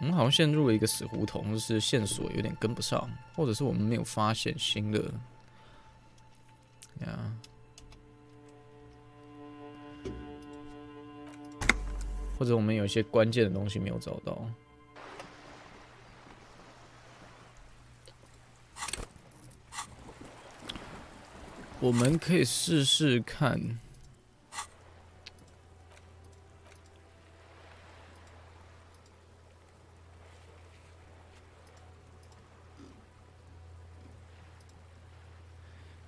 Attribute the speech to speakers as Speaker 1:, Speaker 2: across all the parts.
Speaker 1: 我们好像陷入了一个死胡同，就是线索有点跟不上，或者是我们没有发现新的呀，或者我们有一些关键的东西没有找到。我们可以试试看。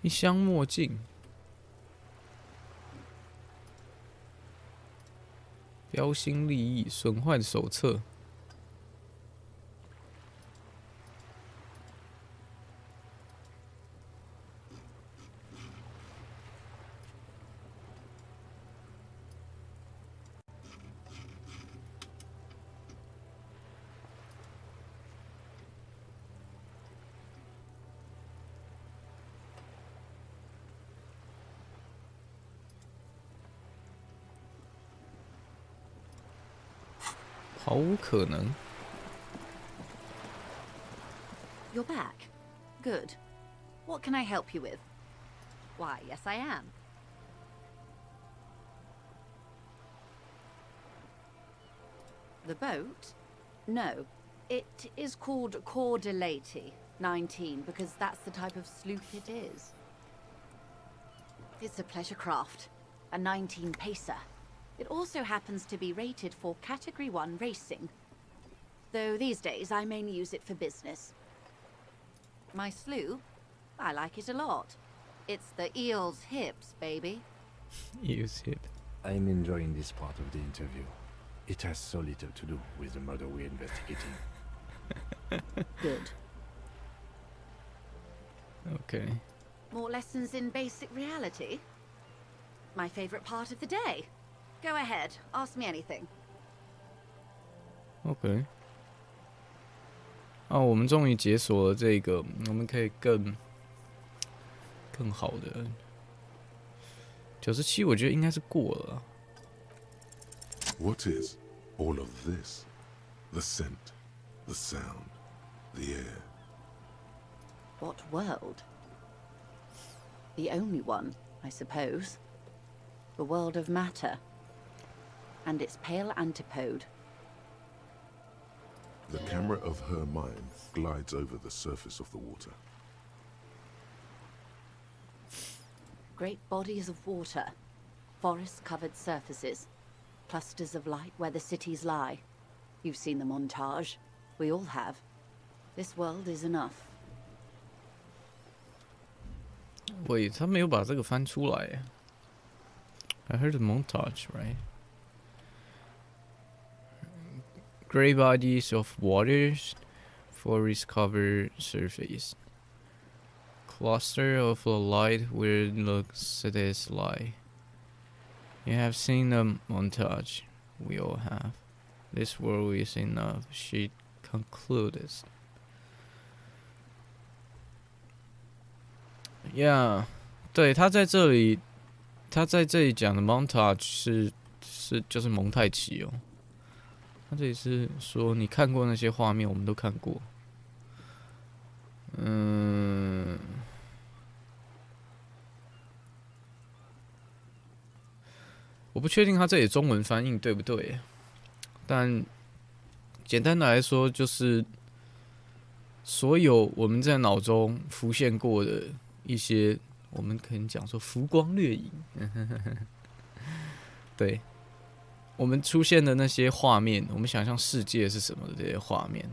Speaker 1: 一箱墨镜，标新立异，损坏的手册。毫无可能。
Speaker 2: You're back. Good. What can I help you with? Why, yes, I am. The boat? No. It is called Cordelati 19 because that's the type of sloop it is. It's a pleasure craft, a 19 pacer. It also happens to be rated for Category 1 racing, though these days I mainly use it for business. My sloop? I like it a lot. It's the eel's hips, baby.
Speaker 1: Eel's hip.
Speaker 3: I'm enjoying this part of the interview. It has so little to do with the murder we're investigating.
Speaker 2: Good.
Speaker 1: Okay.
Speaker 2: More lessons in basic reality? My favorite part of the day. Go ahead, ask me anything.
Speaker 1: OK。啊，我们终于解锁了这个，我们可以更好的。97，我觉得应该是过了。
Speaker 4: What is all of this? The scent, the sound, the air.
Speaker 2: What world? The only one, I suppose. The world of matter. And its pale antipode.
Speaker 4: The camera of her mind glides over the surface of the water.
Speaker 2: Great bodies of water, forest-covered surfaces, clusters of light where the cities lie. You've seen the montage. We all have. This world is enough.
Speaker 1: 喂，他没有把这个翻出来。I heard a montage, right? Gray bodies of waters, forest-covered surface. Cluster of light where the cities lie. You have seen the montage. We all have. This world is enough, she concluded. Yeah, 对，他在这里讲的 montage 就是蒙太奇哦。他这里是说你看过那些画面，我们都看过。我不确定他这里中文翻译对不对，但简单的来说，就是所有我们在脑中浮现过的一些，我们可能讲说浮光掠影，对，我们出现的那些画面，我们想象世界是什么的这些画面，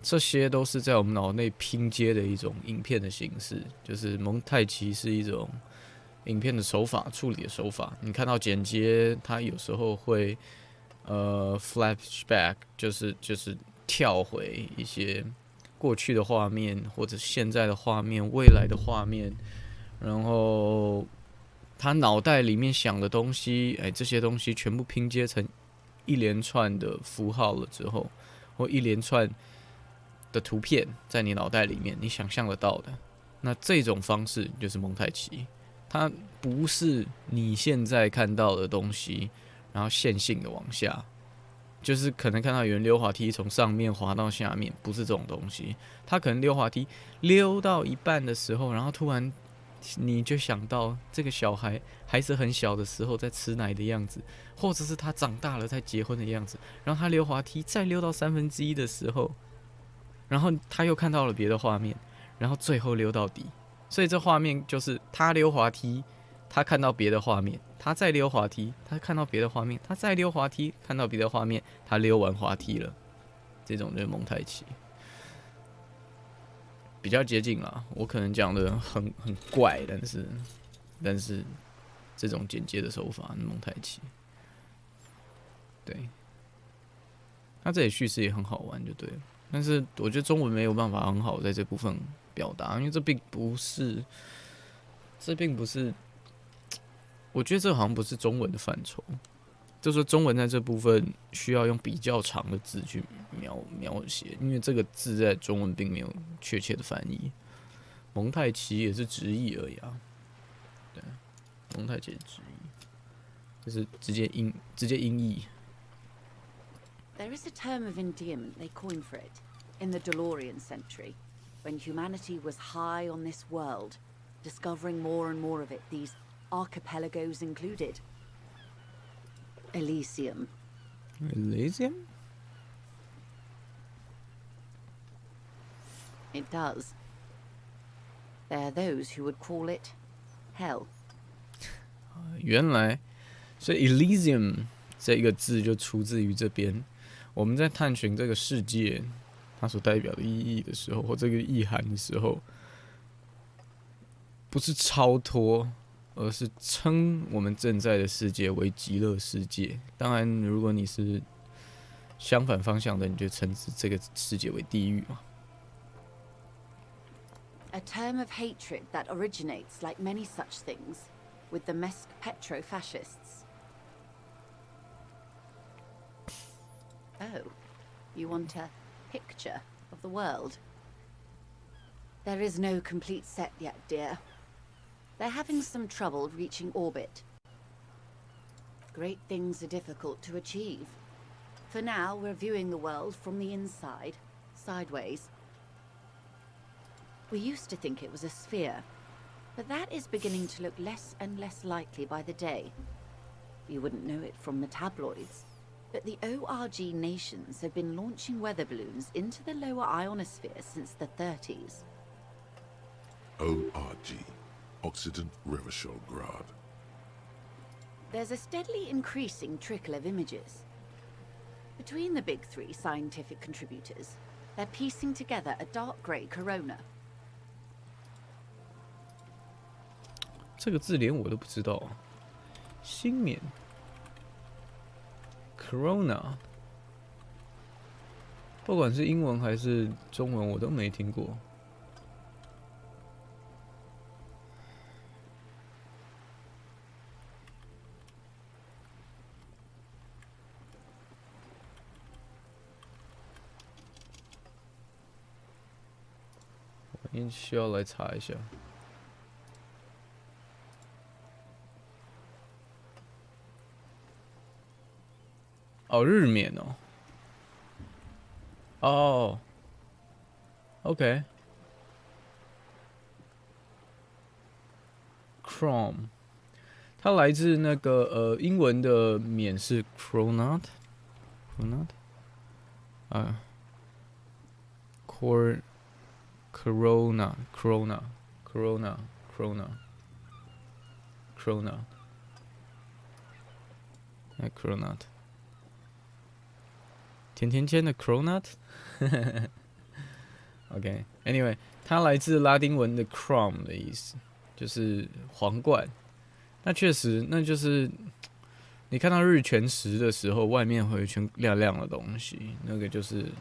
Speaker 1: 这些都是在我们脑内拼接的一种影片的形式，就是蒙太奇是一种影片的手法，处理的手法。你看到剪接，它有时候会flashback， 就是跳回一些过去的画面，或者现在的画面、未来的画面，然后他脑袋里面想的东西，这些东西全部拼接成一连串的符号了之后，或一连串的图片在你脑袋里面，你想象得到的，那这种方式就是蒙太奇。它不是你现在看到的东西，然后线性的往下，就是可能看到有人溜滑梯从上面滑到下面，不是这种东西。他可能溜滑梯溜到一半的时候，然后突然你就想到这个小孩还是很小的时候在吃奶的样子，或者是他长大了在结婚的样子。然后他溜滑梯再溜到1/3的时候，然后他又看到了别的画面，然后最后溜到底。所以这画面就是他溜滑梯，他看到别的画面，他再溜滑梯，他看到别的画面，他再溜滑梯，看到别的画面，他溜完滑梯了。这种就是蒙太奇，比较接近啦。我可能讲的很怪，但是这种简介的手法，蒙太奇。对，他这里叙事也很好玩，就对了。但是我觉得中文没有办法很好在这部分表达，因为这并不是，我觉得这好像不是中文的范畴。就是说中文在这部分需要用比较长的字去描写，因为这个字在中文并没有确切的翻译。蒙太奇也是直译而已啊，对，蒙太奇直译，就是直接音译。
Speaker 2: There is a term of endearment they coined for it in the DeLorean century, when humanity was high on this world, discovering more and more of it, these archipelagos included. Elysium.
Speaker 1: Elysium?
Speaker 2: It does. There are those who would call it hell.
Speaker 1: 原来，所以 Elysium 这个字就出自于这边。我们在探寻这个世界它所代表的意义的时候，或这个意涵的时候，不是超脱，而是称我们正在的世界为极乐世界。当然，如果你是相反方向的，你就称之这个世界为地狱嘛。
Speaker 2: A term of hatred that originates, like many such things, with the petro-fascists. Oh, you want a picture of the world? There is no complete set yet, dear. They're having some trouble reaching orbit. Great things are difficult to achieve. For now, we're viewing the world from the inside, sideways. We used to think it was a sphere, but that is beginning to look less and less likely by the day. You wouldn't know it from the tabloids, but the ORG nations have been launching weather balloons into the lower ionosphere since the 30s.
Speaker 4: ORG, Occident Revershograd.
Speaker 2: There's a steadily increasing trickle of images. Between the big three scientific contributors, they're piecing together a dark grey corona.
Speaker 1: 这个字连我都不知道啊，新冕 ，Corona， 不管是英文还是中文，我都没听过。我需要来查一下。哦，日冕哦。哦 ，OK。Chrome， 它来自那个英文的冕是 Corona， 啊 ，Corona， 哎 ，Corona。甜甜圈的 cronut，OK，Anyway， 它来自拉丁文的 chrome 的意思，就是皇冠。那确实，那就是你看到日全食的时候，外面会有一圈亮亮的东西，那就是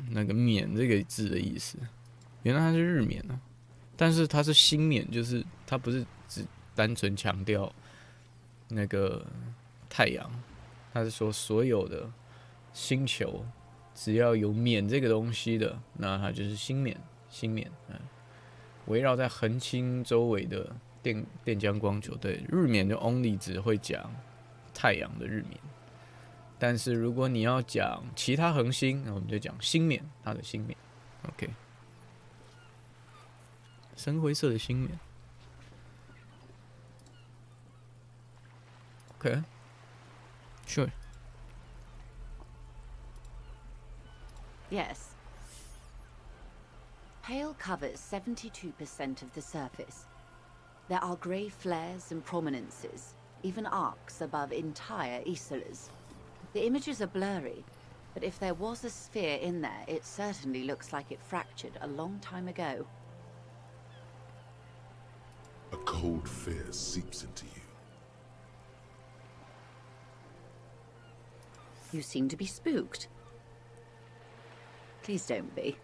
Speaker 1: 那个冕这个字的意思。原来它是日冕啊，但是它是星冕，就是它不是只单纯强调那个太阳。他是说，所有的星球只要有冕这个东西的，那它就是星冕。围绕在恒星周围的电浆光球，对，日冕就 only 只会讲太阳的日冕。但是如果你要讲其他恒星，那我们就讲星面，它的星面。OK， 深灰色的星面。OK， sure.
Speaker 2: Yes. Pale covers 72% of the surface. There are grey flares and prominences, even arcs above entire isolas. The images are blurry, but if there was a sphere in there, it certainly looks like it fractured a long time ago.
Speaker 4: A cold fear seeps into you.
Speaker 2: You seem to be spooked. Please don't be.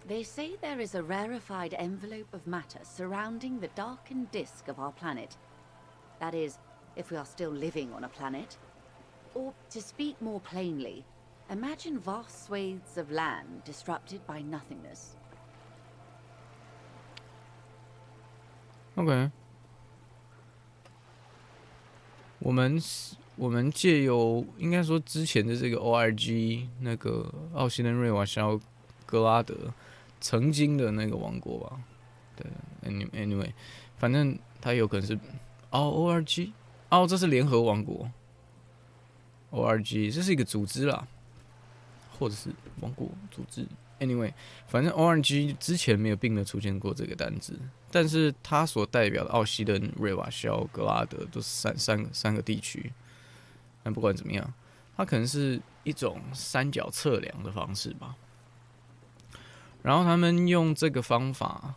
Speaker 2: They say there is a rarefied envelope of matter surrounding the darkened disk of our planet. That is, if we are still living on a planet. Or, to speak more plainly, imagine vast swathes of land disrupted by nothingness.
Speaker 1: OK， 我们借由应该说之前的这个 ORG 那个奥西登瑞瓦肖格拉德曾经的那个王国吧，对 ，anyway， 反正它有可能是ORG， 这是联合王国 ，ORG 这是一个组织啦，或者是王国组织 ，anyway， 反正 ORG 之前没有并没有出现过这个单字。但是它所代表的奥西登、瑞瓦肖、格拉德都是三个地区。但不管怎么样，它可能是一种三角测量的方式吧。然后他们用这个方法，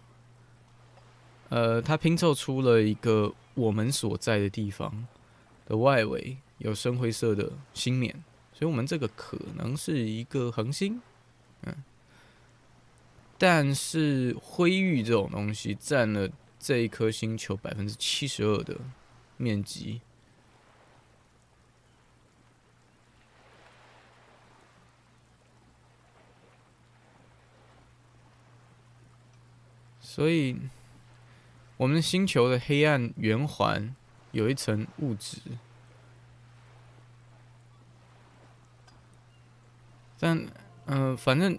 Speaker 1: 它拼凑出了一个我们所在的地方的外围有深灰色的星面，所以我们这个可能是一个恒星，但是灰域这种东西占了这一颗星球72%的面积，所以我们星球的黑暗圆环有一层物质，但反正。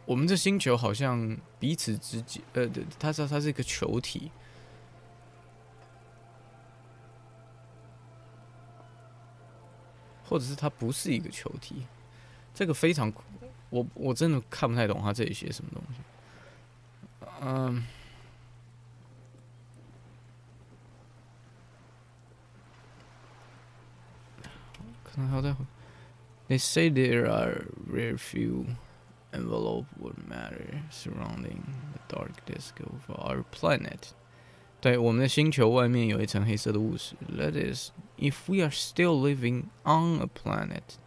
Speaker 1: 我们这星球好像彼此之间，它是一个球体，或者是它不是一个球体，这个非常，我真的看不太懂它这里写什么东西。可能还要再回。They say there are very few envelope with matter surrounding the dark disk of our planet. 对，我们的星球外面有一层黑色的物质。That is, if we are still living on a planet,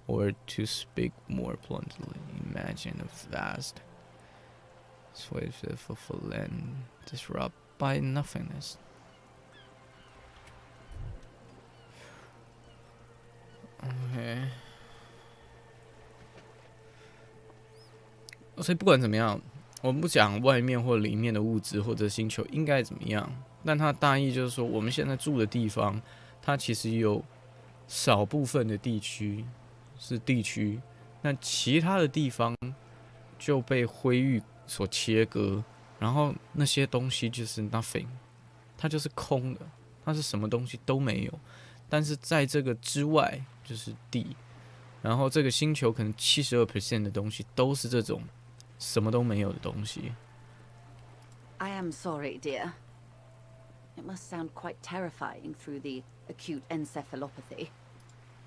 Speaker 1: or to speak more bluntly, imagine a vast swathe of a land disrupted by nothingness. Okay. 所以不管怎么样，我们不讲外面或里面的物质或者星球应该怎么样，但它的大意就是说，我们现在住的地方，它其实有少部分的地区是地区，那其他的地方就被灰域所切割，然后那些东西就是 nothing， 它就是空的，它是什么东西都没有。但是在这个之外就是地，然后这个星球可能72% 的东西都是这种什么都没有的东西。
Speaker 2: I am sorry, dear. It must sound quite terrifying through the acute encephalopathy.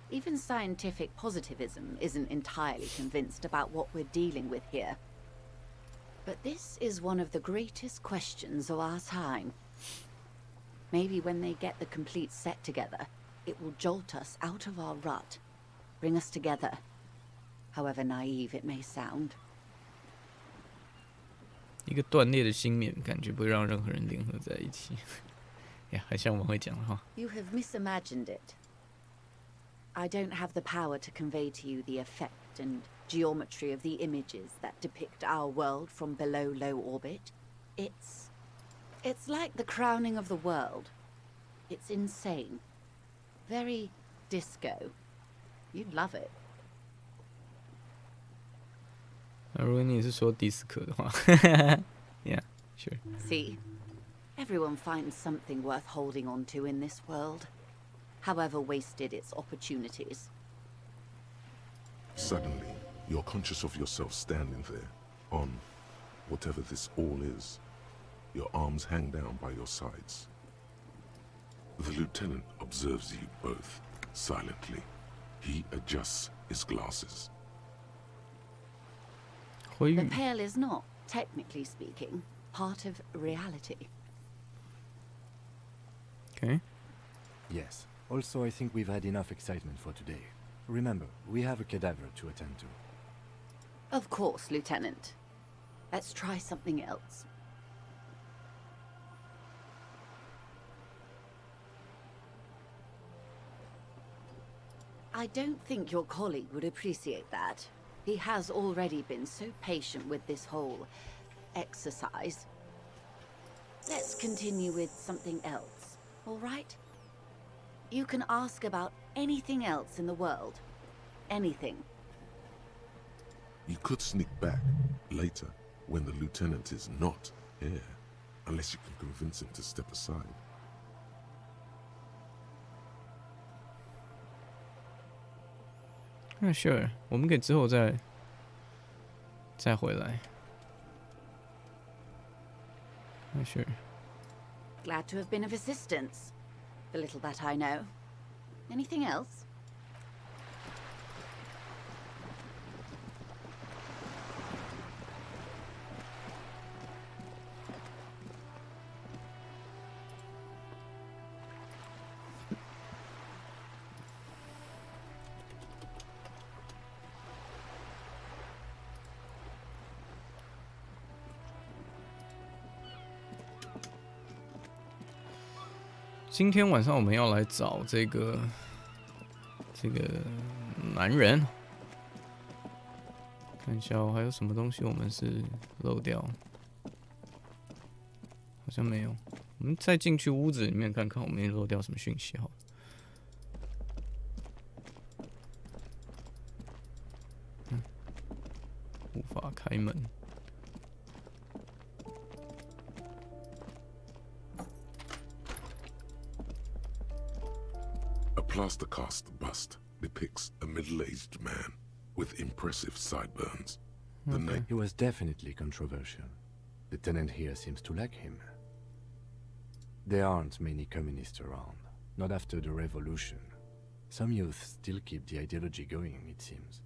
Speaker 2: Even scientific positivism isn't entirely convinced about what we're dealing with here. But this is one of the greatest questions of our time. Maybe when they get the complete set together, it will jolt us out of our rut, bring us together, however naive it may sound.
Speaker 1: 一个断裂的星面，感觉不会让任何人联合在一起。呀，很像我们会讲的话。
Speaker 2: You have misimagined it. I don't have the power to convey to you the effect and geometry of the images that depict our world from below low orbit. It's like the crowning of the world. It's insane. Very disco. You'd love it.
Speaker 1: 那如果你是说迪斯科的话，Yeah, sure.
Speaker 2: See? Everyone finds something worth holding on to in this world, however wasted its opportunities.
Speaker 4: Suddenly, you're conscious of yourself standing there, on whatever this all is. Your arms hang down by your sides. The lieutenant observes you both, silently. He adjusts his glasses.
Speaker 2: The Pale is not, technically speaking, part of reality.
Speaker 1: Okay.
Speaker 3: Yes. Also, I think we've had enough excitement for today. Remember, we have a cadaver to attend to.
Speaker 2: Of course, Lieutenant. Let's try something else. I don't think your colleague would appreciate that. He has already been so patient with this whole exercise. Let's continue with something else, all right? You can ask about anything else in the world. Anything.
Speaker 4: You could sneak back later when the lieutenant is not here, unless you can convince him to step aside.
Speaker 1: Sure. 我们可以之后再回来。Sure.
Speaker 2: Glad to have been of assistance. The little that I know. Anything else?
Speaker 1: 今天晚上我们要来找这个男人，看一下还有什么东西我们是漏掉，好像没有。我们再进去屋子里面看看，我们漏掉什么讯息好了。无法开门。
Speaker 4: A plaster-cast bust depicts a middle-aged man with impressive sideburns. The name
Speaker 3: He was definitely controversial. The tenant here seems to like him. There aren't many communists around, not after the revolution. Some youth still keep the ideology going, it seems.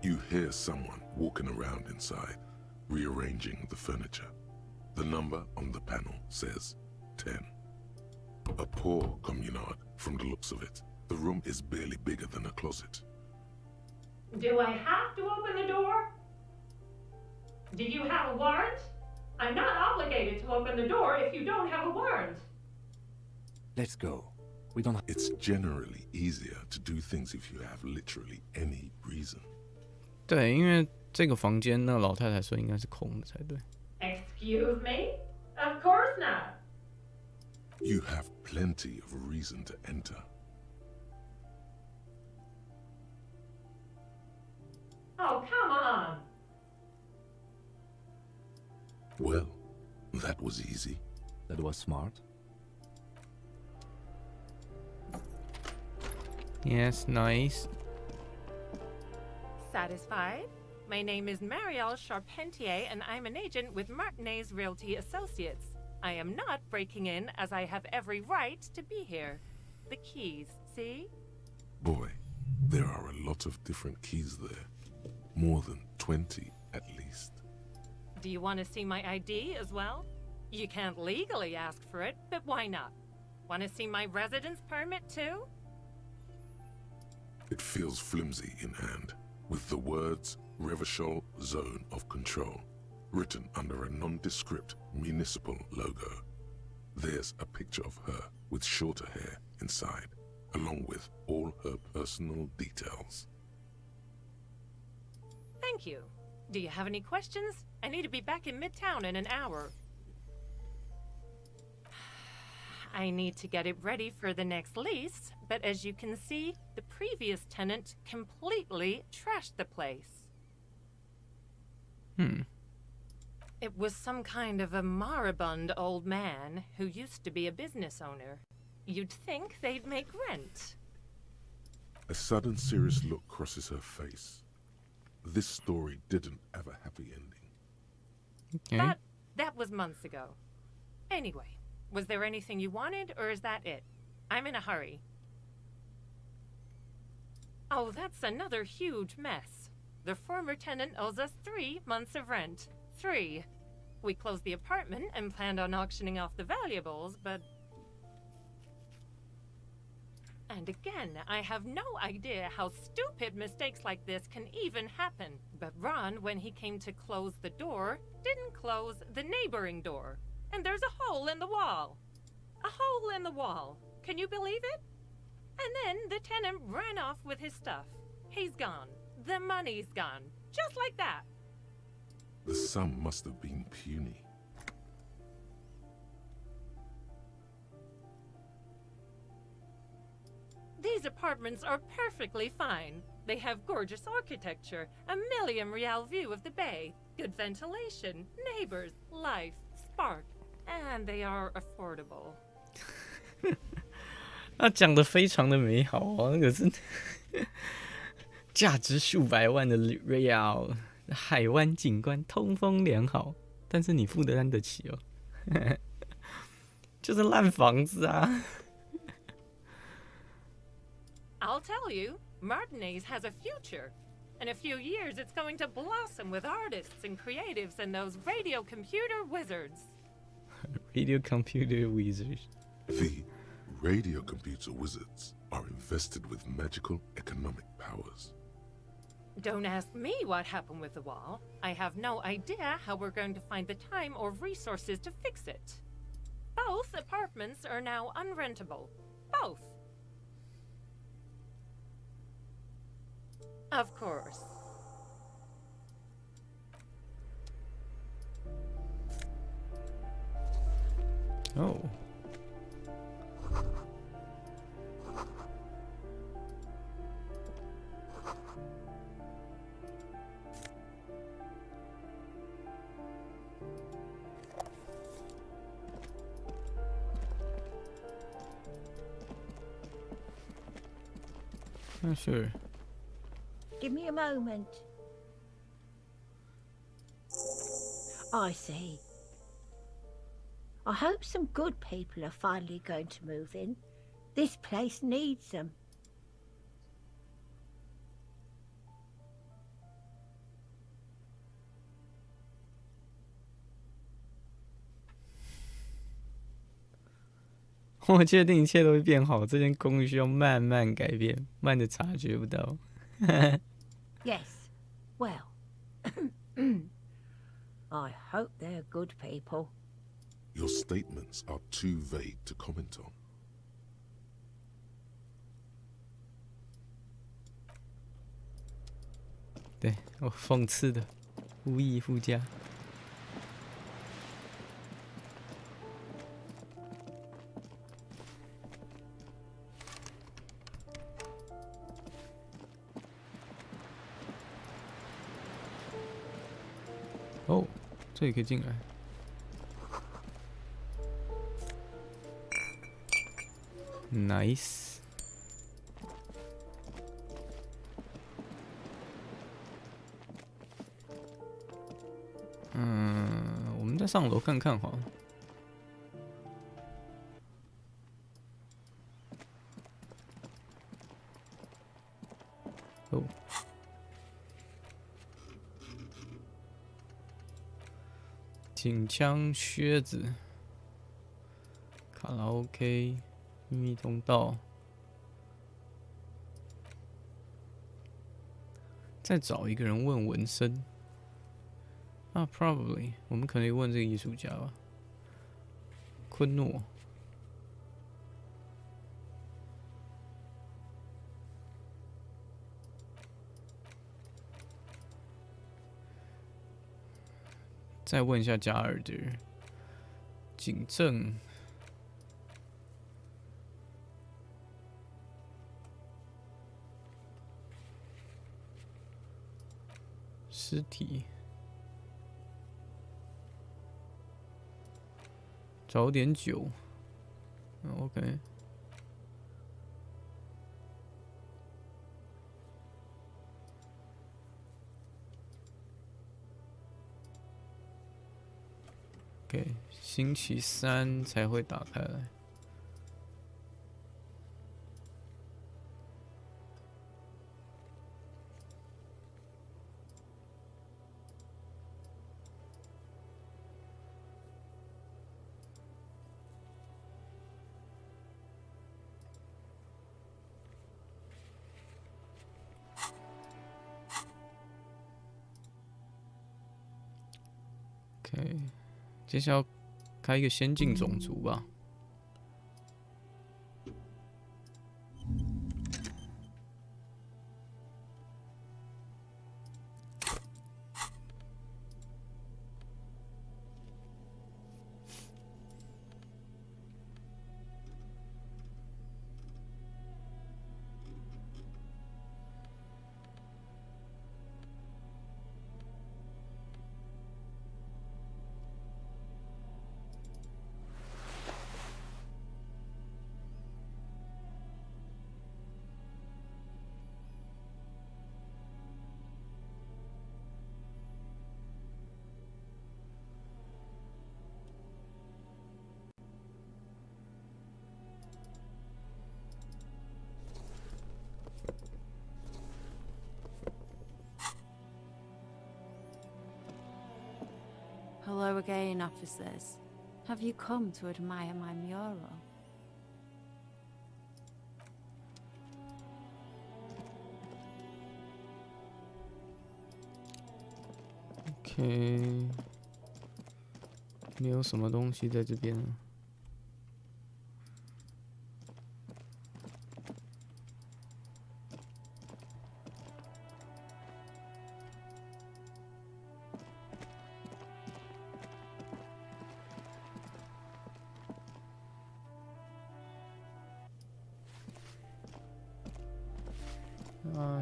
Speaker 4: You hear someone walking around inside, rearranging the furniture. The number on the panel says 10. A poor communard from the looks of it. The room is barely bigger than a closet.
Speaker 5: Do I have to open the door? Do you have a warrant? I'm not obligated to open the door if you don't have a warrant.
Speaker 3: Let's go. We don't have...
Speaker 4: It's generally easier to do things if you have literally any reason.
Speaker 1: 对，因为这个房间那老太太说应该是空的才对。
Speaker 5: Excuse me? Of course not.
Speaker 4: You have plenty of reason to enter.
Speaker 5: Oh, come on.
Speaker 4: Well, that was easy.
Speaker 3: That was smart.
Speaker 1: Yes, nice.
Speaker 6: Satisfied? My name is Marielle Charpentier, and I'm an agent with Martinez Realty Associates. I am not breaking in, as I have every right to be here. The keys, see?
Speaker 4: Boy, there are a lot of different keys there. More than 20 at least.
Speaker 6: Do you want to see my ID as well? You can't legally ask for it, but why not? Want to see my residence permit too?
Speaker 4: It feels flimsy in hand, with the words Revachol Zone of Control written under a nondescript municipal logo. There's a picture of her with shorter hair inside, along with all her personal details.
Speaker 6: Thank you. Do you have any questions? I need to be back in Midtown in an hour. I need to get it ready for the next lease, but as you can see, the previous tenant completely trashed the place. It was some kind of a moribund old man who used to be a business owner. You'd think they'd make rent.
Speaker 4: A sudden serious look crosses her face. This story didn't have a happy ending.
Speaker 1: Okay.
Speaker 6: But that was months ago. Anyway, was there anything you wanted, or is that it? I'm in a hurry. Oh, that's another huge mess. The former tenant owes us 3 months of rent. 3. We closed the apartment and planned on auctioning off the valuables, but... And again, I have no idea how stupid mistakes like this can even happen. But Ron, when he came to close the door, didn't close the neighboring door. And there's a hole in the wall. A hole in the wall. Can you believe it? And then the tenant ran off with his stuff. He's gone. The money's gone. Just like that.
Speaker 4: The sum must have been puny.
Speaker 6: These apartments are perfectly fine. They have gorgeous architecture, a million real view of the bay, good ventilation, neighbors, life, spark, and they are affordable.
Speaker 1: 他讲的非常的美好哦，那个是价值数百万的 real 海湾景观，通风良好，但是你负担得起哦，就是烂房子啊。
Speaker 6: I'll tell you, Martinez has a future. In a few years, it's going to blossom with artists and creatives and those radio computer wizards.
Speaker 1: Radio computer wizards.
Speaker 4: The radio computer wizards are invested with magical economic powers.
Speaker 6: Don't ask me what happened with the wall. I have no idea how we're going to find the time or resources to fix it. Both apartments are now unrentable. Both. Of course.
Speaker 1: Oh. Oh, sure.
Speaker 7: Give me a moment. I see. I hope some good people are finally going to move in. This place needs them.
Speaker 1: 我确定一切都会变好，这间公寓需要慢慢改变，慢的察觉不到。
Speaker 7: Yes. Well, I hope they're good people.
Speaker 4: Your statements are too vague to comment on.
Speaker 1: 对，我讽刺的，无意附加。哦，这里可以进来。Nice。我们再上楼看看好了。哦。警枪、靴子、卡拉 OK、秘密通道，再找一个人问纹身。啊 ，probably 我们可能问这个艺术家吧，昆诺。再问一下加尔的警政。尸体，找点酒。OK。OK， 星期三才会打开来。OK， 接下来要开一个先进种族吧。
Speaker 2: Hello again, officers. Have you come to admire my mural?
Speaker 1: OK， 没有什么东西在这边啊。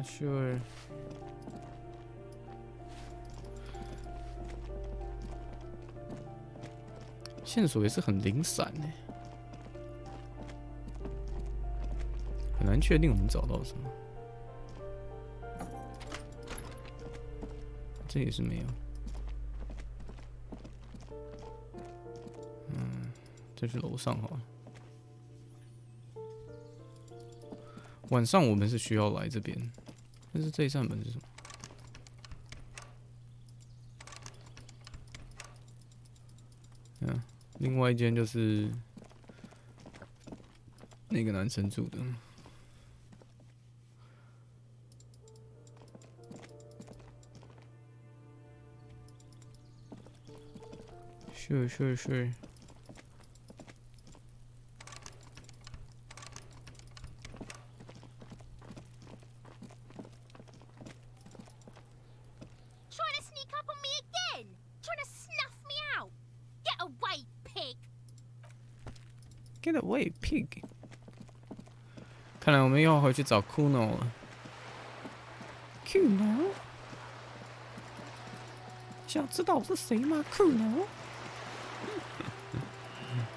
Speaker 1: Sure。线索也是很零散呢，很难确定我们找到什么。这也是没有。再去楼上好了。晚上我们是需要来这边，但是这一扇门是什么？另外一间就是那个男生住的。Sure。Get away, pig！ 看来我们又要回去找 Kuno 了。Kuno？ 想知道我是谁吗 ？Kuno？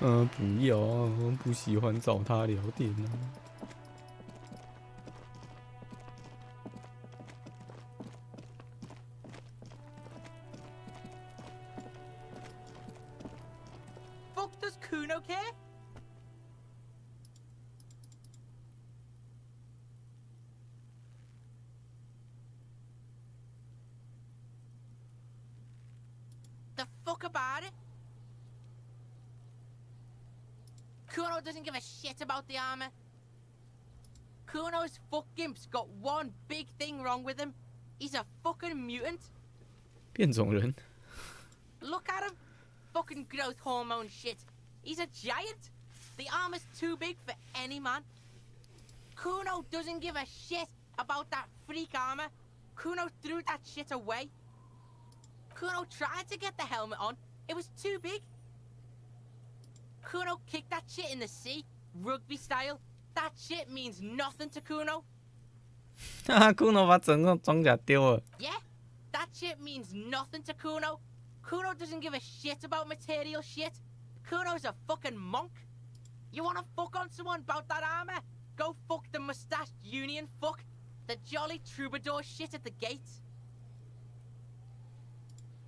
Speaker 1: 不要啊，我不喜欢找他聊天啊。
Speaker 8: Fuck does Kuno care? The fuck about it? Kuno doesn't give a shit about the armor. Kuno's fuckgimp's got one big thing wrong with him. He's a fucking mutant.
Speaker 1: 变种人。
Speaker 8: Look at him. Fucking growth hormone shit. He's a giant. The armor's too big for any man. Kuno doesn't give a shit about that freak armor. Kuno threw that shit away. Kuno tried to get the helmet on. It was too big. Kuno kicked that shit in the sea, rugby style. That shit means nothing to Kuno.
Speaker 1: 哈哈，Kuno 把整个装甲丢了。
Speaker 8: Yeah, that shit means nothing to Kuno. Kuno doesn't give a shit about material shit. Kuno's a fucking monk. You wanna fuck on someone about that armor? Go fuck the mustached union fuck. The jolly troubadour shit at the gate.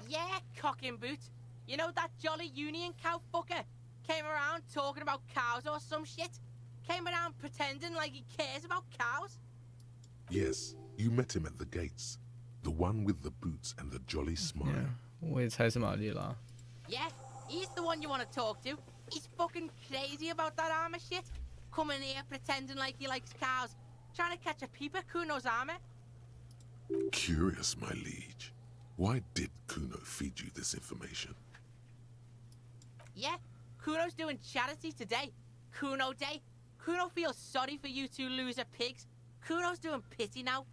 Speaker 8: Yeah, cock and boot. You know that jolly union cow fucker? Came around talking about cows or some shit? Came around pretending like he cares about cows?
Speaker 4: Yes, you met him at the gates. The one with the boots and the jolly smile.
Speaker 1: Yeah, 我也猜是玛丽拉。
Speaker 8: Yeah, he's the one you want to talk to. He's fucking crazy about that armor shit. Coming here pretending like he likes cows. Trying to catch a peep at Kuno's armor.
Speaker 4: Curious, my liege. Why did Kuno feed you this information?
Speaker 8: Yeah, Kuno's doing charity today. Kuno Day. Kuno feels sorry for you two loser pigs. Kuno's doing pity now.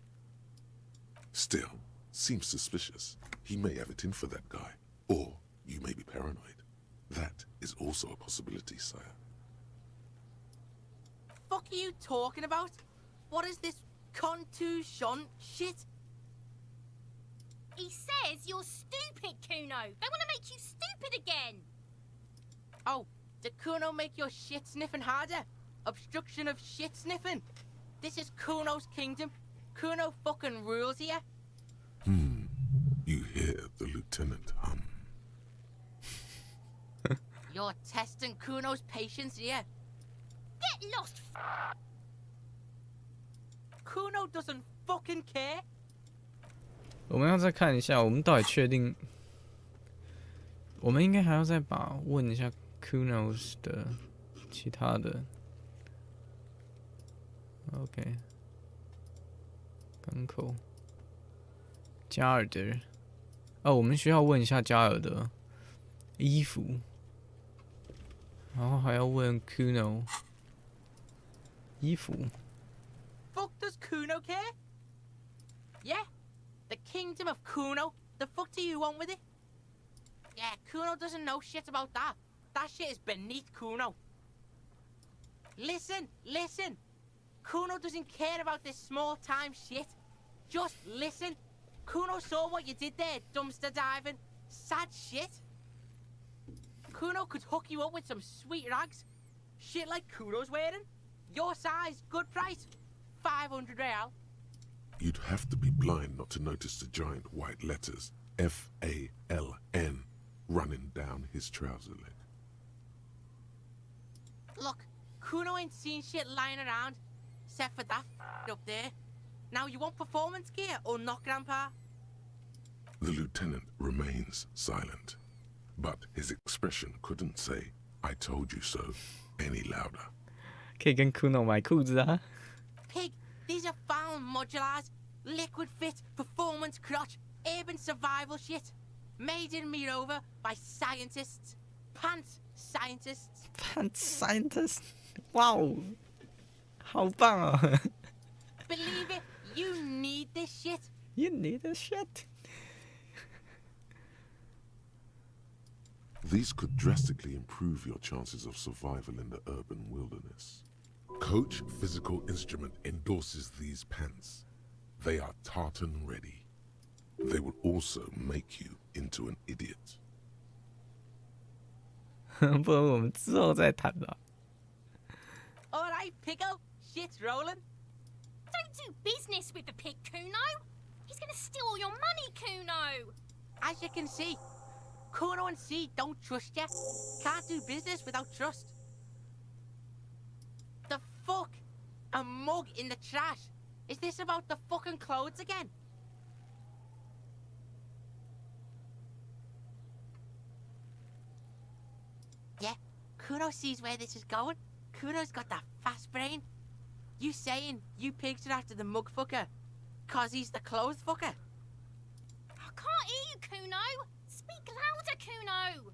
Speaker 4: Still, seems suspicious. He may have it in for that guy. Or you may be paranoid. That is also a possibility, sire.
Speaker 8: Fuck are you talking about? What is this contusion shit?
Speaker 9: He says you're stupid, Kuno. They want to make you stupid again.
Speaker 8: Oh, did Kuno make your shit sniffing harder? Obstruction of shit sniffing. This is Kuno's kingdom. Kuno fucking rules here.
Speaker 4: You hear the lieutenant hum.
Speaker 8: You're testing Kuno's patience here.
Speaker 9: Get lost.
Speaker 8: Kuno doesn't fucking care.
Speaker 1: 我们要再看一下，我们到底确定，我们应该还要再问一下 Kunos 的其他的。OK， 港口，加尔的，我们需要问一下加尔的衣服，然后还要问 Kuno 衣服。
Speaker 8: Fuck does Kuno care? Yeah, the kingdom of Kuno. The fuck do you want with it? Yeah, Kuno doesn't know shit about that. That shit is beneath Kuno. Listen, listen. Kuno doesn't care about this small-time shit. Just listen. Kuno saw what you did there, dumpster diving. Sad shit. Kuno could hook you up with some sweet rags. Shit like Kuno's wearing. Your size, good price. 500 real.
Speaker 4: You'd have to be blind not to notice the giant white letters F-A-L-N running down his trouser leg.
Speaker 8: Look, Kuno ain't seen shit lying around. Except for that up there. Now you want performance gear or not, Grandpa?
Speaker 4: The lieutenant remains silent, but his expression couldn't say, I told you so, any louder.
Speaker 1: 可以跟 Kuno 买裤子啊。
Speaker 8: Pig, these are found modulars. Liquid fit, performance crotch, urban survival shit. Made in Mirova by scientists. Pants scientists.
Speaker 1: Pants scientists， 哇哦，好棒哦
Speaker 8: Believe it, you need this shit.
Speaker 1: You need a shit.
Speaker 4: These could drastically improve your chances of survival in the urban wilderness. Coach Physical Instrument endorses these pants. They are tartan ready. They will also make you into an idiot.
Speaker 1: 不然我们之后再谈吧。
Speaker 8: All right, Pickle. Shit's rolling.
Speaker 9: Don't do business with the pig, Kuno. He's gonna steal all your money, Kuno.
Speaker 8: As you can see, Kuno and C don't trust you. Can't do business without trust. The fuck? A mug in the trash. Is this about the fucking clothes again? Yeah, Kuno sees where this is going. Kuno's got that fast brain. You saying you pigs are after the mug fucker? 'Cause he's the clothes fucker?
Speaker 9: I can't hear you, Kuno. Speak louder, Kuno.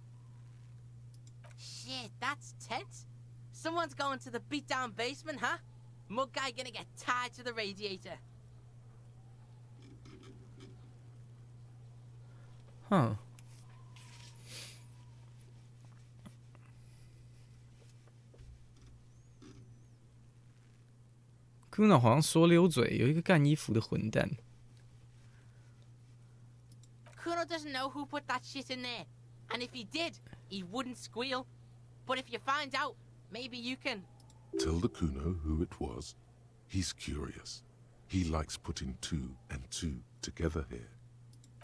Speaker 8: Shit, that's tense. Someone's going to the beat-down basement, huh? Mug guy gonna get tied to the radiator.
Speaker 1: 哼。Kuno 好像说溜嘴，有一个干衣服的混蛋。
Speaker 8: Kuno doesn't know who put that shit in there. And if he did, he wouldn't squeal. But if you find out, maybe you can...
Speaker 4: Tell the Kuno who it was. He's curious. He likes putting 2 and 2 together here.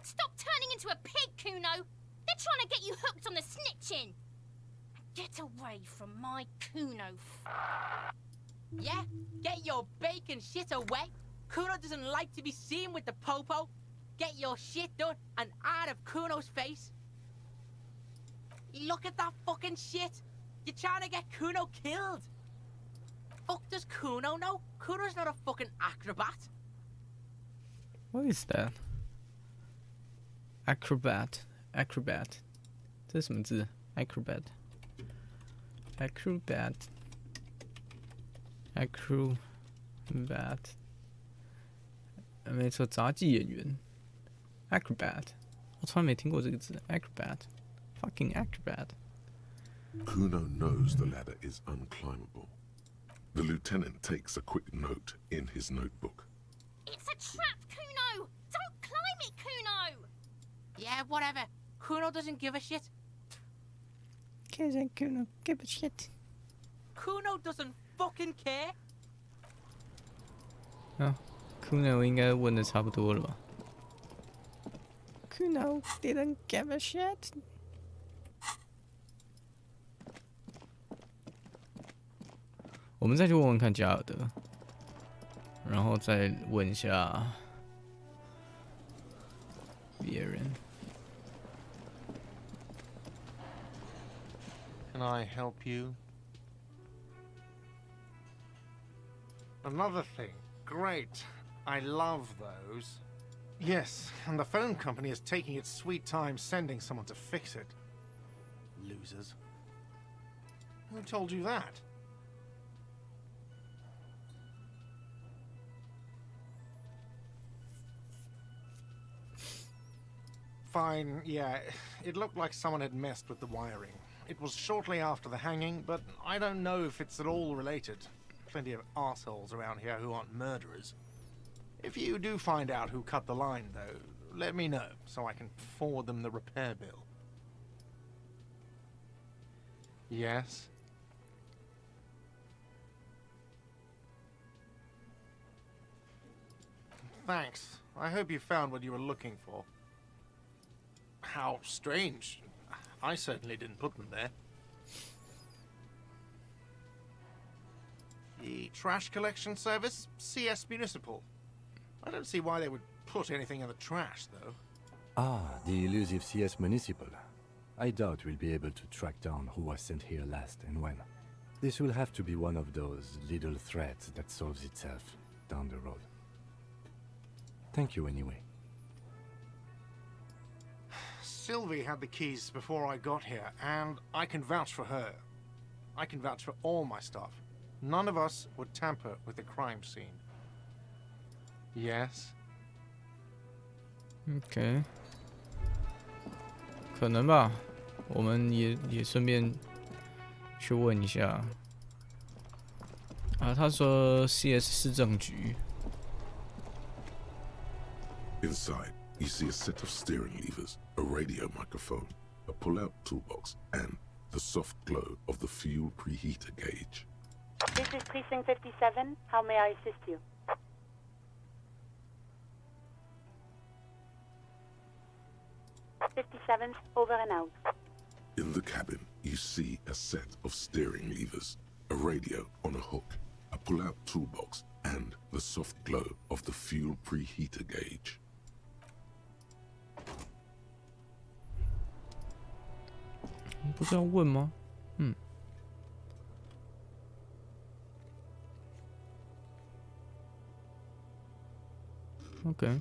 Speaker 9: Stop turning into a pig, Kuno! They're trying to get you hooked on the snitching! Get away from my Kuno.
Speaker 8: Yeah? Get your bacon shit away! Kuno doesn't like to be seen with the popo. Get your shit done and out of Kuno's face. Look at that fucking shit! You're trying to get Kuno killed! Fuck does Kuno know? Kuno's not a fucking acrobat.
Speaker 1: What is that? Acrobat. 这是什么字 ？Acrobat。没错，杂技演员。Acrobat， 我从来没听过这个字。Acrobat，fucking acrobat。
Speaker 4: Kuno knows the ladder is unclimbable. The lieutenant takes a quick note in his notebook.
Speaker 9: It's a trap, Kuno! Don't climb it, Kuno!
Speaker 8: Yeah, whatever. Kuno doesn't give a shit.
Speaker 1: Kuno give a shit.
Speaker 8: Kuno doesn't fucking care.
Speaker 1: 啊 ，Kuno 应该问的差不多了吧 ？Kuno didn't give a shit. 我们再去问问看加尔德，然后再问一下别人。
Speaker 10: Can I help you? Another thing. Great. I love those. Yes, and the phone company is taking its sweet time sending someone to fix it. Losers. Who told you that? Fine, yeah. It looked like someone had messed with the wiring. It was shortly after the hanging, but I don't know if it's at all related. Plenty of assholes around here who aren't murderers. If you do find out who cut the line, though, let me know, so I can forward them the repair bill. Yes? Thanks. I hope you found what you were looking for. How strange. I certainly didn't put them there. The trash collection service? CS Municipal. I don't see why they would put anything in the trash, though.
Speaker 3: Ah, the elusive CS Municipal. I doubt we'll be able to track down who was sent here last and when. This will have to be one of those little threads that solves itself down the road. Thank you anyway.
Speaker 10: Sylvie had the keys before I got here, and I can vouch for her. I can vouch for all my stuff. None of us would tamper with the crime scene. Yes?
Speaker 1: OK， 可能吧，我们也顺便去问一下。啊，他说 CS 市政局。
Speaker 4: Inside, you see a set of steering levers, a radio microphone, a pull-out toolbox, and the soft glow of the fuel preheater gauge.
Speaker 11: This is Precinct 57. How may I assist you? '57's over and out.
Speaker 4: In the cabin, you see a set of steering levers, a radio on a hook, a pull-out toolbox, and the soft glow of the fuel preheater gauge.
Speaker 1: 不是要问吗？嗯。OK。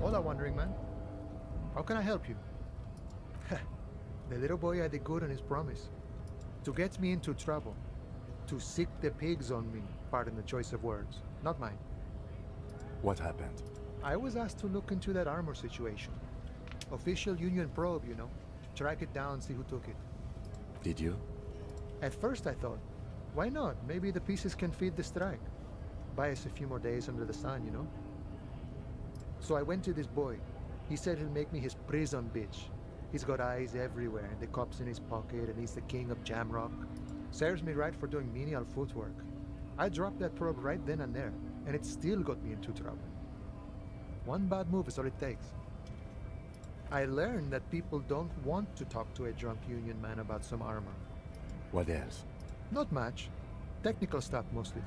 Speaker 12: Hola, wandering man. How can I help you? The little boy had it good on his promise. To get me into trouble. To sick the pigs on me. Pardon the choice of words. Not mine.
Speaker 3: What happened?
Speaker 12: I was asked to look into that armor situation. Official Union probe, you know. Track it down, see who took it.
Speaker 3: Did you?
Speaker 12: At first I thought, why not? Maybe the pieces can feed the strike. Buy us a few more days under the sun, you know? So I went to this boy. He said he'll make me his prison bitch. He's got eyes everywhere, and the cops in his pocket, and he's the king of Jamrock. Serves me right for doing menial footwork. I dropped that probe right then and there, and it still got me into trouble. One bad move is all it takes. I learned that people don't want to talk to a drunk Union man about some armor.
Speaker 3: What else?
Speaker 12: Not much. Technical stuff mostly.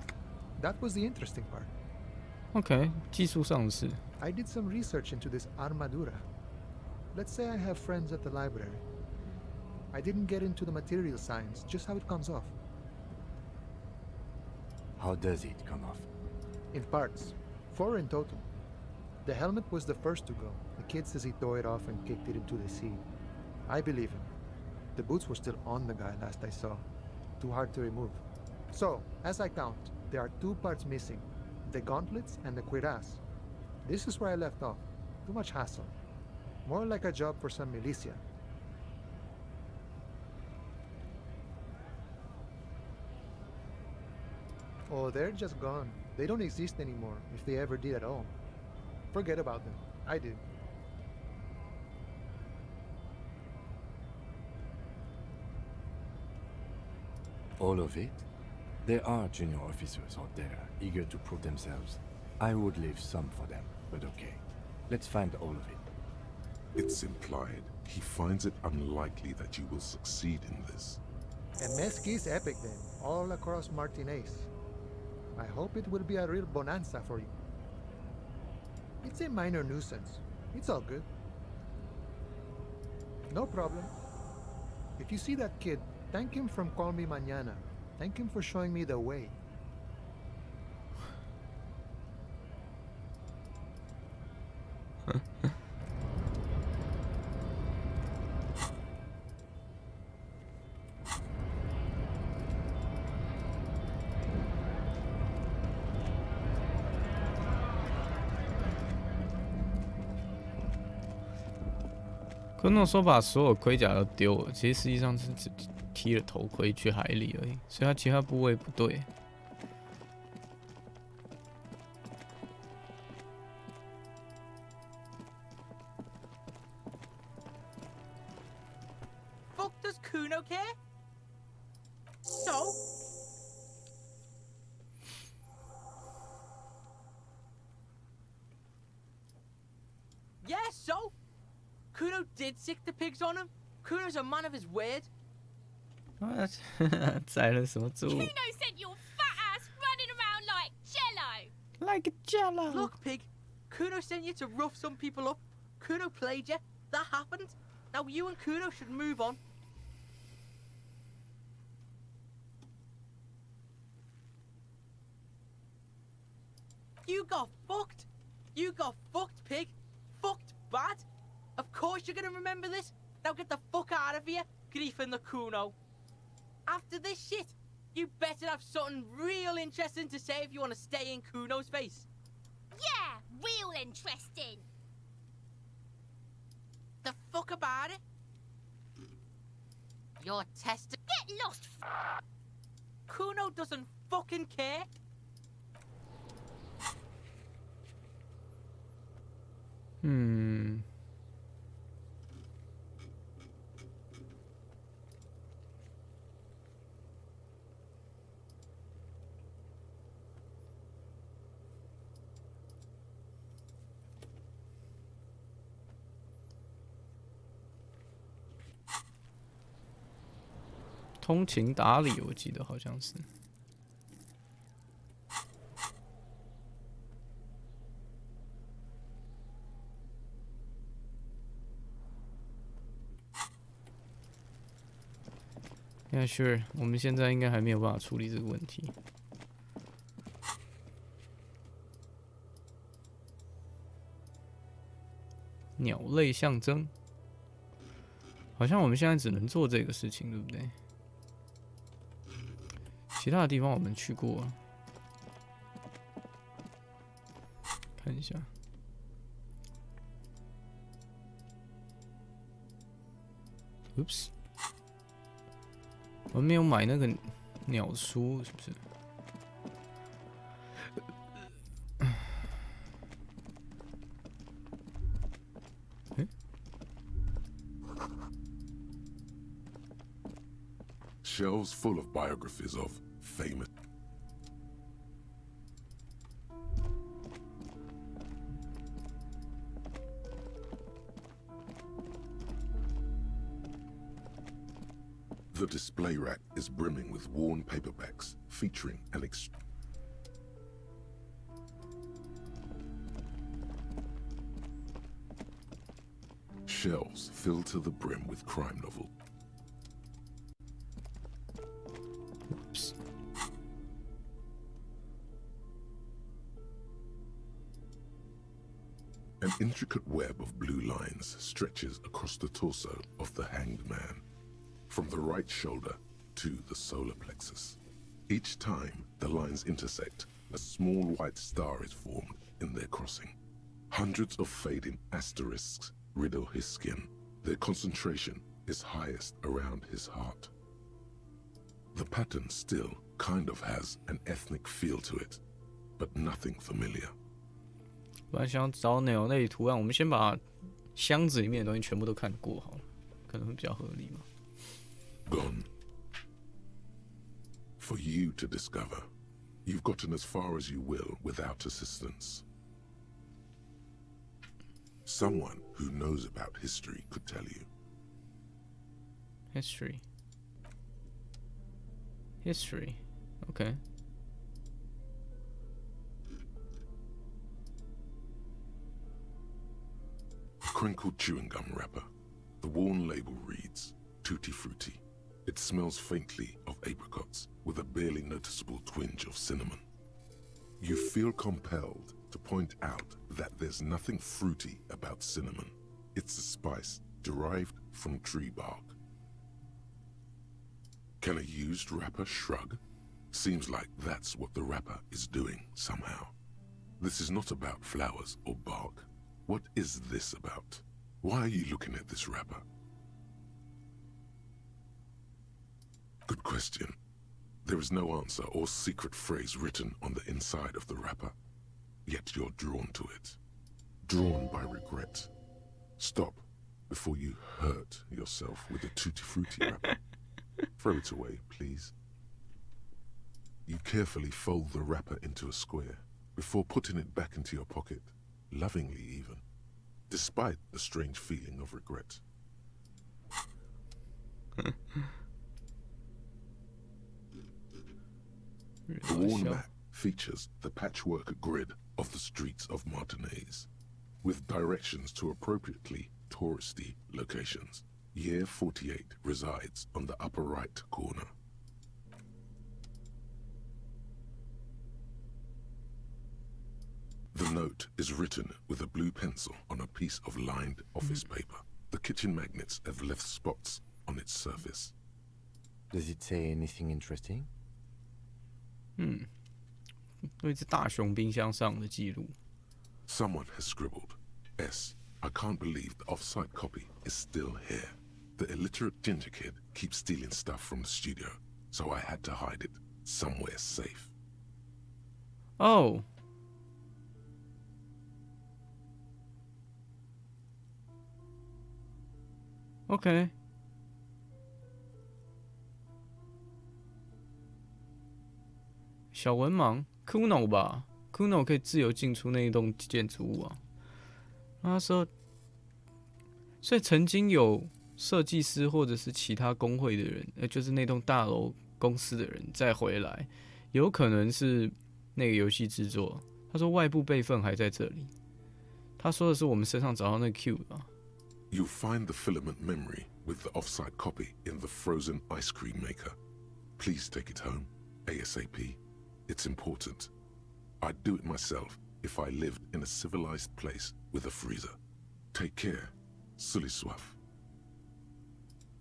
Speaker 12: That was the interesting part.
Speaker 1: OK， 技术上的事。
Speaker 12: I did some research into this armadura. Let's say I have friends at the library. I didn't get into the material science, just how it comes off.
Speaker 3: How does it come off?
Speaker 12: In parts. 4 in total. The helmet was the first to go. The kid says he tore it off and kicked it into the sea. I believe him. The boots were still on the guy last I saw. Too hard to remove. So, as I count, there are 2 parts missing. The gauntlets and the cuirass. This is where I left off. Too much hassle. More like a job for some militia. Oh, they're just gone. They don't exist anymore, if they ever did at all. Forget about them. I did.
Speaker 3: All of it? There are junior officers out there, eager to prove themselves. I would leave some for them, but okay. Let's find all of it.
Speaker 4: It's implied. He finds it unlikely that you will succeed in this.
Speaker 12: And Mesqui's epic then, all across Martinez. I hope it will be a real bonanza for you. It's a minor nuisance. It's all good. No problem. If you see that kid, thank him from Call Me Mañana. Thank him for showing me the way.
Speaker 1: 可那种说把所有盔甲都丢了，其实实际上是只踢了头盔去海里而已，所以他其他部位不对。
Speaker 8: Fuck does Kuno care? So? Yeah, so? Kuno did sick the pigs on him. Kuno's a man of his word.
Speaker 1: 宰了什么猪
Speaker 9: Kuno sent your fat ass running around like jello.？Like
Speaker 1: a jello.
Speaker 8: Look, pig. Kuno sent you to rough some people up. Kuno played you. That happened. Now you and Kuno should move on. You got fucked. You got fucked, pig. Fucked bad. Of course you're gonna remember this. Now get the fuck out of here, griefing the Kuno. After this shit, you better have something real interesting to say if you want to stay in Kuno's face.
Speaker 9: Yeah, real interesting.
Speaker 8: The fuck about it? Your test.
Speaker 9: Get lost.
Speaker 8: Kuno doesn't fucking care.
Speaker 1: Hmm. 通情达理，我记得好像是。Yeah, sure. 我们现在应该还没有办法处理这个问题。鸟类象征，好像我们现在只能做这个事情，对不对？其他的地方我们去过了，看一下。Oops， 我们没有买那个鸟书，是不是？
Speaker 4: Shelves full of biographies of famous. The display rack is brimming with worn paperbacks featuring an shelves filled to the brim with crime novels.
Speaker 1: Oops.
Speaker 4: An intricate web of blue lines stretches across the torso of the hanged man, from the right shoulder to the solar plexus. Each time the lines intersect, a small white star is formed in their crossing. Hundreds of fading asterisks riddle his skin. Their concentration is highest around his heart. The pattern still kind of has an ethnic feel to it, but nothing familiar.
Speaker 1: 我还想找鸟类图案，我们先把箱子里面的东西全部都看过好了，可能会比较合理嘛。
Speaker 4: Gone. For you to discover. You've gotten as far as you will without assistance. Someone who knows about history could tell you.
Speaker 1: History. History. Okay.
Speaker 4: Crinkled chewing gum wrapper. The worn label reads, Tutti Frutti. It smells faintly of apricots with a barely noticeable twinge of cinnamon. You feel compelled to point out that there's nothing fruity about cinnamon. It's a spice derived from tree bark. Can a used wrapper shrug? Seems like that's what the wrapper is doing somehow. This is not about flowers or bark. What is this about? Why are you looking at this wrapper? Good question. There is no answer or secret phrase written on the inside of the wrapper. Yet you're drawn to it. Drawn by regret. Stop before you hurt yourself with a Tutti Frutti wrapper. Throw it away, please. You carefully fold the wrapper into a square before putting it back into your pocket, lovingly even, despite the strange feeling of regret. The worn map features the patchwork grid of the streets of Martinez, with directions to appropriately touristy locations. Year 48 resides on the upper right corner. The note is written with a blue pencil on a piece of lined office paper. The kitchen magnets have left spots on its surface.
Speaker 3: Does it say anything interesting?
Speaker 1: 有一只大熊冰箱上的记录。
Speaker 4: Someone has scribbled, S. I can't believe the off-site copy is still here. The illiterate ginger kid keeps stealing stuff from the studio, so I had to hide it somewhere safe.
Speaker 1: Oh. Okay. 小文盲 Kuno 吧 ，Kuno 可以自由进出那一栋建筑物啊。那时候，所以曾经有设计师或者是其他工会的人，就是那栋大楼公司的人再回来，有可能是那个游戏制作。他说外部备份还在这里。他说的是我们身上找到那个 Q 啊。
Speaker 4: You find the filament memory with the offsite copy in the frozen ice cream maker. Please take it home, ASAP. It's important. I'd do it myself if I lived in a civilized place with a freezer. Take care. Silly Swaff.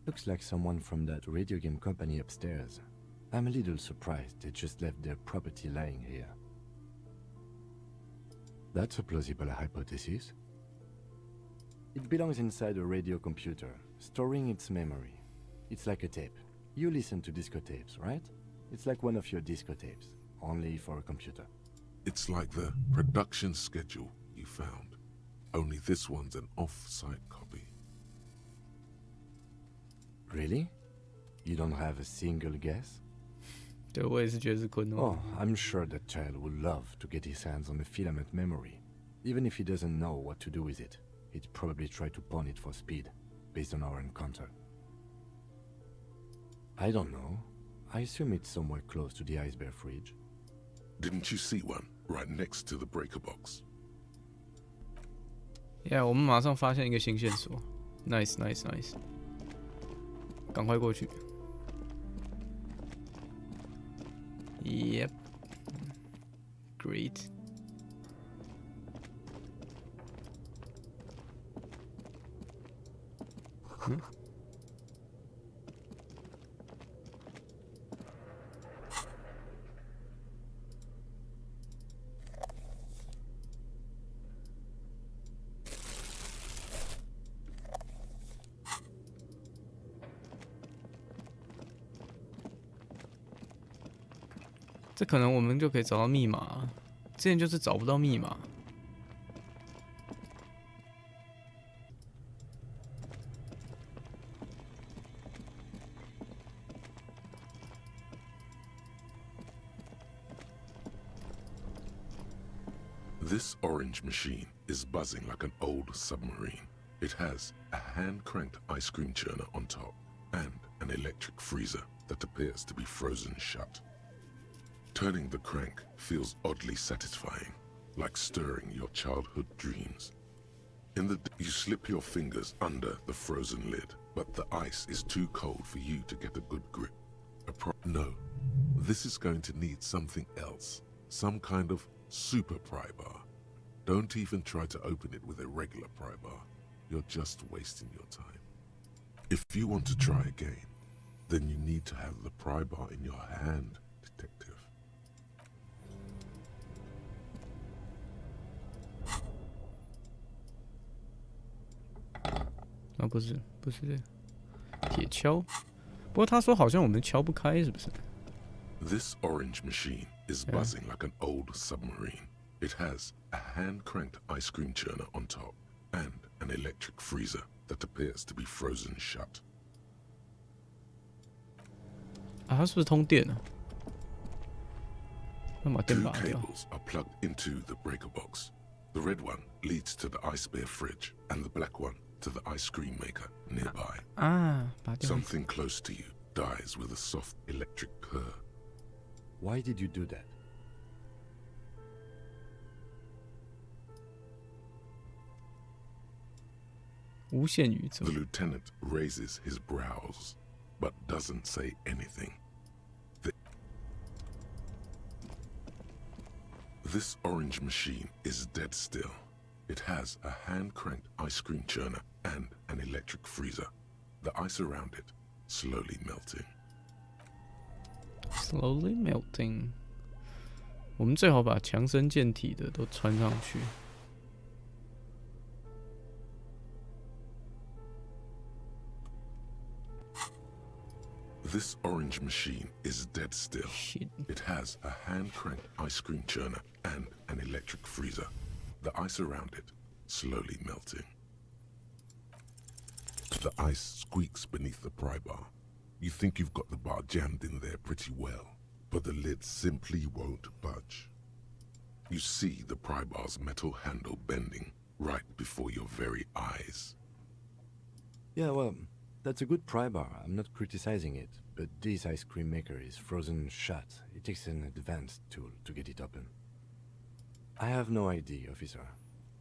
Speaker 3: Looks like someone from that radio game company upstairs. I'm a little surprised they just left their property lying here. That's a plausible hypothesis. It belongs inside a radio computer, storing its memory. It's like a tape. You listen to disco tapes, right? It's like one of your disco tapes, only for a computer.
Speaker 4: It's like the production schedule you found. Only this one's an off-site copy.
Speaker 3: Really? You don't have a single guess?
Speaker 1: 对，我也是觉得是昆诺。
Speaker 3: Oh, I'm sure that child would love to get his hands on a filament memory. Even if he doesn't know what to do with it, he'd probably try to pawn it for speed, based on our encounter. I don't know. I assume it's somewhere close to the ice bear fridge.
Speaker 4: Didn't you see one right next to the breaker box?
Speaker 1: Yeah， 我们马上发现一个新线索。Nice。赶快过去。Yep. Great. 这可能我们就可以找到密码，之前就是找不到密码。
Speaker 4: This orange machine is buzzing like an old submarine. It has a hand-cranked ice cream churner on top and an electric freezer that appears to be frozen shut. Turning the crank feels oddly satisfying, like stirring your childhood dreams. You slip your fingers under the frozen lid, but the ice is too cold for you to get a good grip. No, this is going to need something else, some kind of super pry bar. Don't even try to open it with a regular pry bar. You're just wasting your time. If you want to try again, then you need to have the pry bar in your hand, detective.
Speaker 1: 啊，不是铁锹，不过他说好像我们敲不开，是不是？
Speaker 4: This orange machine is buzzing like an old submarine. It has a hand-cranked ice cream churner on top and an electric freezer that appears to be frozen shut.
Speaker 1: 啊，它是不是通电啊？要把电
Speaker 4: Two
Speaker 1: 拔掉。
Speaker 4: cables are plugged into the breaker box. The red one leads to the ice bear fridge, and the black one to the ice cream maker nearby.
Speaker 1: 啊，拔掉。
Speaker 4: Something close to you dies with a soft electric purr.
Speaker 3: Why did you do that?
Speaker 1: 无限宇宙
Speaker 4: The。lieutenant raises his brows, but doesn't say anything. This orange machine is dead still. It has a hand-cranked ice cream churner and an electric freezer. The ice around it slowly melting.
Speaker 1: Slowly melting。我们最好把强身健体的都穿上去。
Speaker 4: This orange machine is dead still.
Speaker 1: Shit.
Speaker 4: It has a hand-cranked ice cream churner and an electric freezer. The ice around it slowly melting. The ice squeaks beneath the pry bar. You think you've got the bar jammed in there pretty well, but the lid simply won't budge. You see the pry bar's metal handle bending right before your very eyes.
Speaker 3: Yeah, well, that's a good pry bar. I'm not criticizing it, but this ice cream maker is frozen shut. It takes an advanced tool to get it open. I have no idea, officer.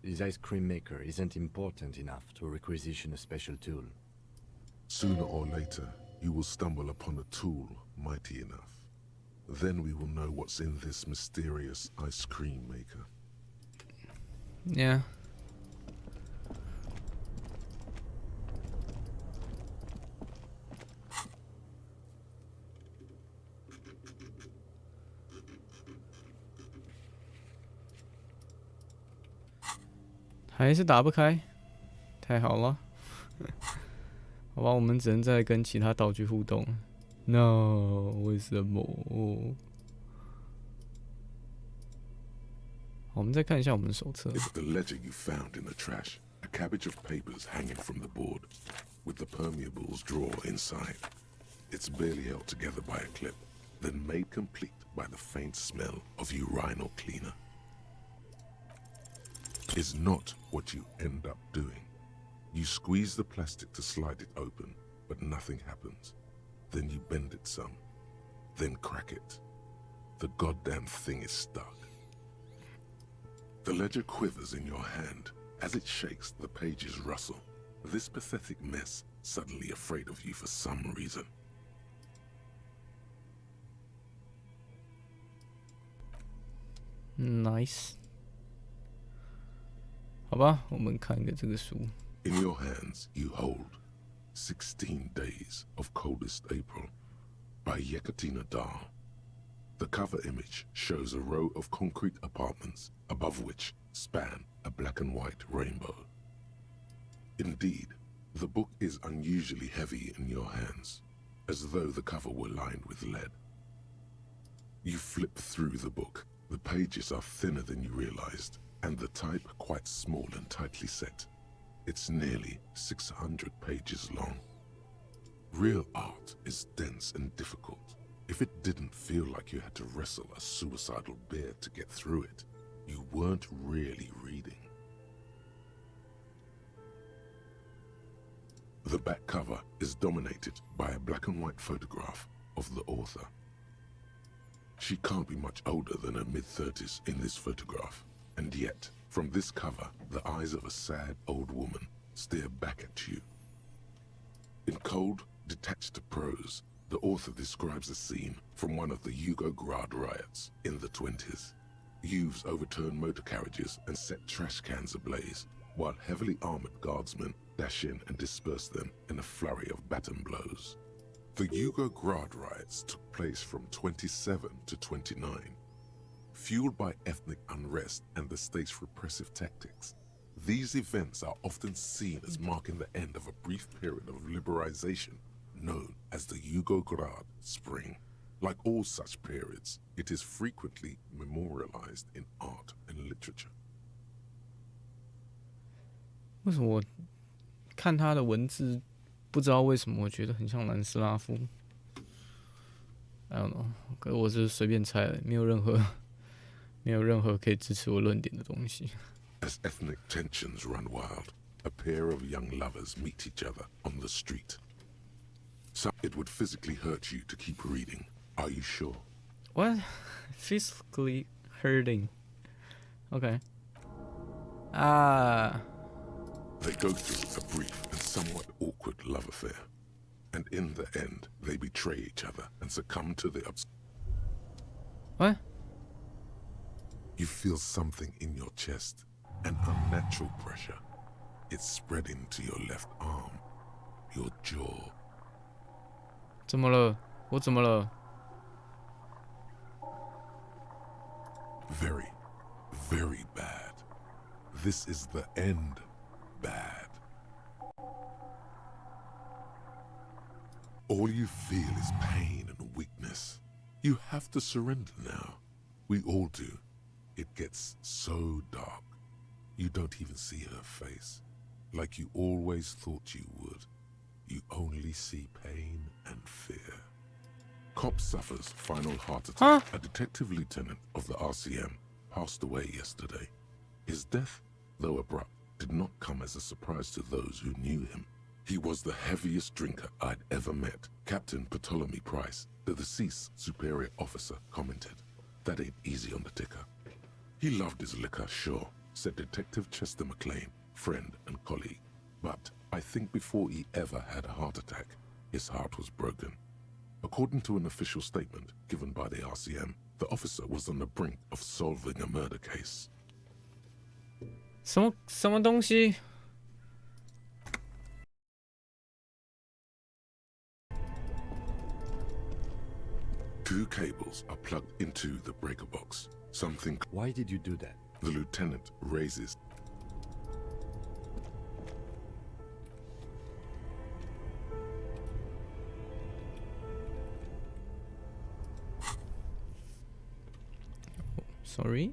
Speaker 3: This ice cream maker isn't important enough to requisition a special tool.
Speaker 4: Sooner or later, you will stumble upon a tool mighty enough. Then we will know what's in this mysterious ice cream maker.
Speaker 1: Yeah. 还是打不开，太好了。好吧，我们只能再跟其他道具互动。No， 为什么？我们再看一下我们的手册。
Speaker 4: It's the ledger you found in the trash. A cabbage of papers hanging from the board, with the permeables drawer inside. It's barely held together by a clip, then made complete by the faint smell of urinal cleaner. Is not what you end up doing. You squeeze the plastic to slide it open, but nothing happens. Then you bend it some, then crack it. The goddamn thing is stuck. The ledger quivers in your hand. As it shakes, the pages rustle. This pathetic mess suddenly afraid of you for some reason.
Speaker 1: Nice. 好吧，我们看一个这个书。
Speaker 4: In your hands, you hold 16 Days of Coldest April by Yekaterina Dahl. The cover image shows a row of concrete apartments above which span a black and white rainbow. Indeed, the book is unusually heavy in your hands, as though the cover were lined with lead. You flip through the book. The pages are thinner than you realized, and the type quite small and tightly set. It's nearly 600 pages long. Real art is dense and difficult. If it didn't feel like you had to wrestle a suicidal bear to get through it, you weren't really reading. The back cover is dominated by a black and white photograph of the author. She can't be much older than her mid-30s in this photograph, and yet, from this cover, the eyes of a sad old woman stare back at you. In cold, detached prose, the author describes a scene from one of the Yugoslavia riots in the 20s. Youths overturned motor carriages and set trash cans ablaze, while heavily armored guardsmen dash in and disperse them in a flurry of baton blows. The Yugoslavia riots took place from 27 to 29. Fueled by ethnic unrest and the state's repressive tactics, these events are often seen as marking the end of a brief period of liberalization known as the Yugoslavia Spring. Like all such periods, it is frequently memorialized in art and literature.
Speaker 1: 为什么我看他的文字，不知道为什么我觉得很像南斯拉夫 ？I don't know， 可是我是随便猜的，没有任何可以支持我论点的东西。
Speaker 4: As ethnic tensions run wild, a pair of young lovers meet each other on the street. So it would physically hurt you to keep reading. Are you sure?
Speaker 1: What? Physically hurting? Okay.
Speaker 4: They go through a brief and somewhat awkward love affair. And in the end, they betray each other and succumb to the
Speaker 1: What?
Speaker 4: You feel something in your chest, an unnatural pressure. It's spreading to your left arm, your jaw.
Speaker 1: 怎么了？我怎么了？
Speaker 4: Very, very bad. This is the end bad. All you feel is pain and weakness. You have to surrender now. We all do. It gets so dark. You don't even see her face. Like you always thought you would. You only see pain and fear. Cop suffers final heart attack. A detective lieutenant of the RCM passed away yesterday. His death, though abrupt, did not come as a surprise to those who knew him. He was the heaviest drinker I'd ever met. Captain Ptolemy Price, the deceased superior officer, commented. That ain't easy on the ticker. He loved his liquor, sure, said Detective Chester McLean, friend and colleague. But I think before he ever had a heart attack, his heart was broken. According to an official statement given by the RCM, the officer was on the brink of solving a murder case.
Speaker 1: 什么东西？
Speaker 4: Two cables are plugged into the breaker box. Something.
Speaker 3: Why did you do that?
Speaker 4: The lieutenant raises.
Speaker 1: Sorry，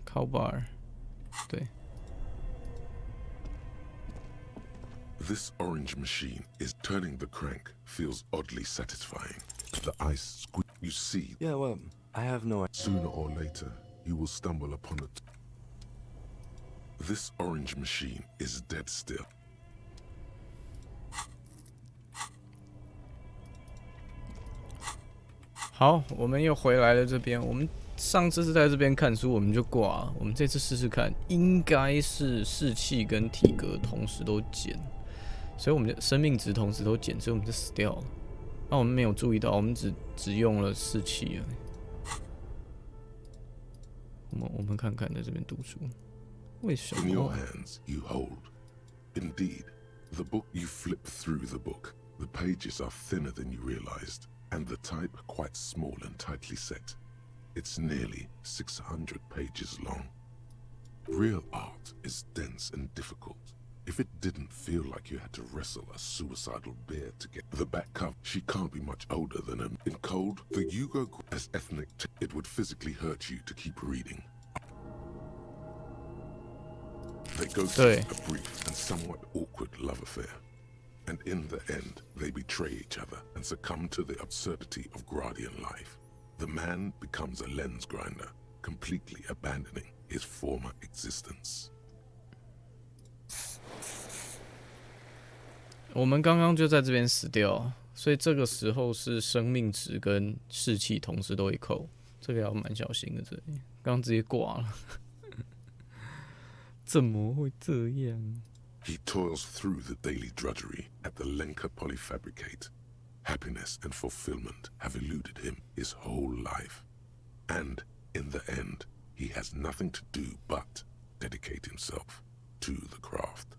Speaker 1: 靠 bar， 对。
Speaker 4: This orange machine is turning the crank feels oddly satisfying. The ice squeeze you see.
Speaker 3: Yeah, well, I have no.
Speaker 4: Sooner or later, you will stumble upon it. This orange machine is dead still.
Speaker 1: 好，我们又回来了这边。我们上次是在这边看书，我们就挂了。我们这次试试看，应该是士气跟体格同时都减，所以我们的生命值同时都减，所以我们就死掉了。那我们没有注意到，我们只用了士气而已。我们看看在这边读书，为什么
Speaker 4: ？In your hands you hold. Indeed, the book you flip through the book. The pages are thinner than you realized, and the type quite small and tightly set. It's nearly 600 pages long. Real art is dense and difficult. If it didn't feel like you had to wrestle a suicidal bear to get the back cover, she can't be much older than him. In cold, the Yugo as ethnic, it would physically hurt you to keep reading. They go through a brief and somewhat awkward love affair. And in the end, they betray each other and succumb to the absurdity of Gradian life. The man becomes a lens grinder, completely abandoning his former existence.
Speaker 1: 我们刚刚就在这边死掉，所以这个时候是生命值跟士气同时都会扣，这个要蛮小心的。这里刚刚直接挂了，怎么会这样？
Speaker 4: He toils through the daily drudgery at the Lenka Polyfabricate. Happiness and fulfillment have eluded him his whole life. And in the end, he has nothing to do but dedicate himself to the craft.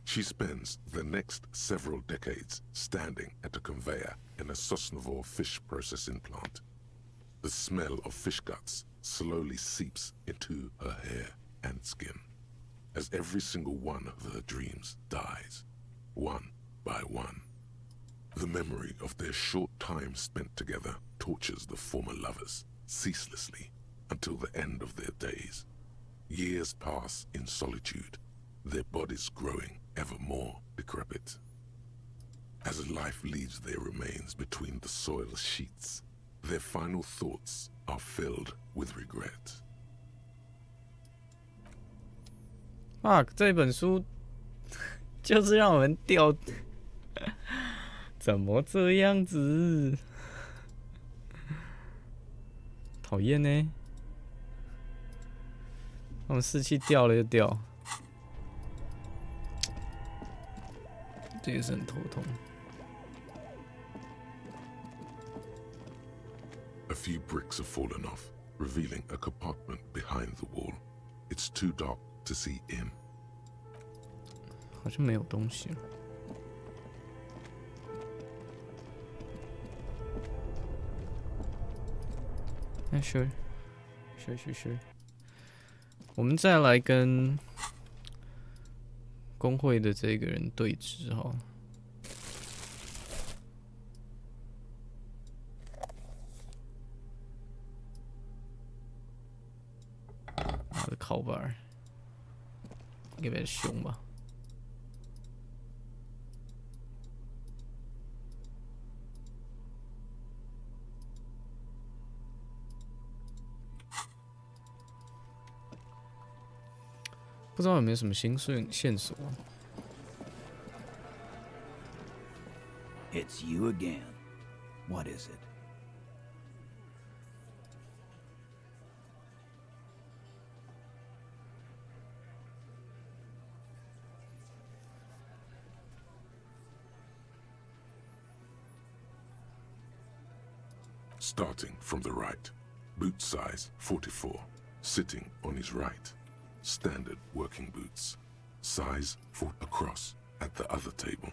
Speaker 4: She spends the next several decades standing at a conveyor in a Sosnovyj fish processing plant. The smell of fish guts slowly seeps into her hair and skin, as every single one of her dreams dies, one by one. The memory of their short time spent together tortures the former lovers ceaselessly until the end of their days. Years pass in solitude, their bodies growing ever more decrepit. As life leaves their remains between the soil sheets, their final thoughts are filled with regret.
Speaker 1: Mark 这本书就是让我们掉，怎么这样子？讨厌呢！我们士气掉了就掉，这也是很头痛。
Speaker 4: A few bricks have fallen off, revealing a compartment behind the wall. It's too dark to see in.
Speaker 1: 好像没有东西了。Sure. 我们再来跟工会的这个人对峙哈。他的靠板应该比较凶吧。 不知道有没有什么新线索啊
Speaker 13: It's you again. What is it?
Speaker 4: Starting from the right, boot size 44, sitting on his right. Standard working boots, size 4 across at the other table.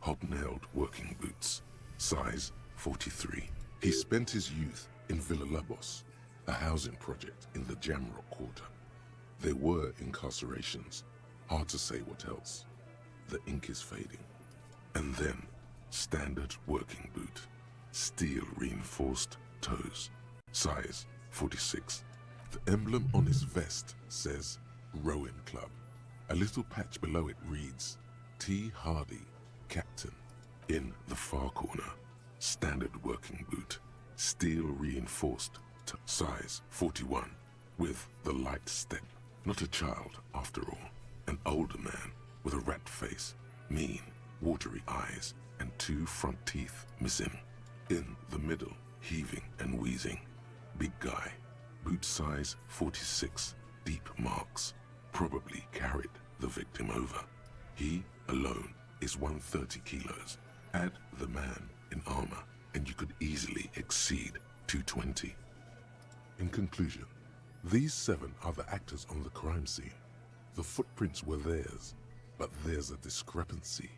Speaker 4: Hobnailed working boots, size 43. He spent his youth in Villa Labos, a housing project in the Jamrock quarter. There were incarcerations, hard to say what else. The ink is fading. And then, standard working boot, steel-reinforced toes, size 46. The emblem on his vest says Rowing Club. A little patch below it reads T. Hardy, Captain. In the far corner, standard working boot, steel-reinforced, size 41, with the light step. Not a child, after all. An older man with a rat face, mean, watery eyes, and 2 front teeth missing. In the middle, heaving and wheezing. Big guy, boot size 46, deep marks. Probably carried the victim over. He alone is 130 kilos. Add the man in armor, and you could easily exceed 220. In conclusion, these 7 are the actors on the crime scene. The footprints were theirs, but there's a discrepancy.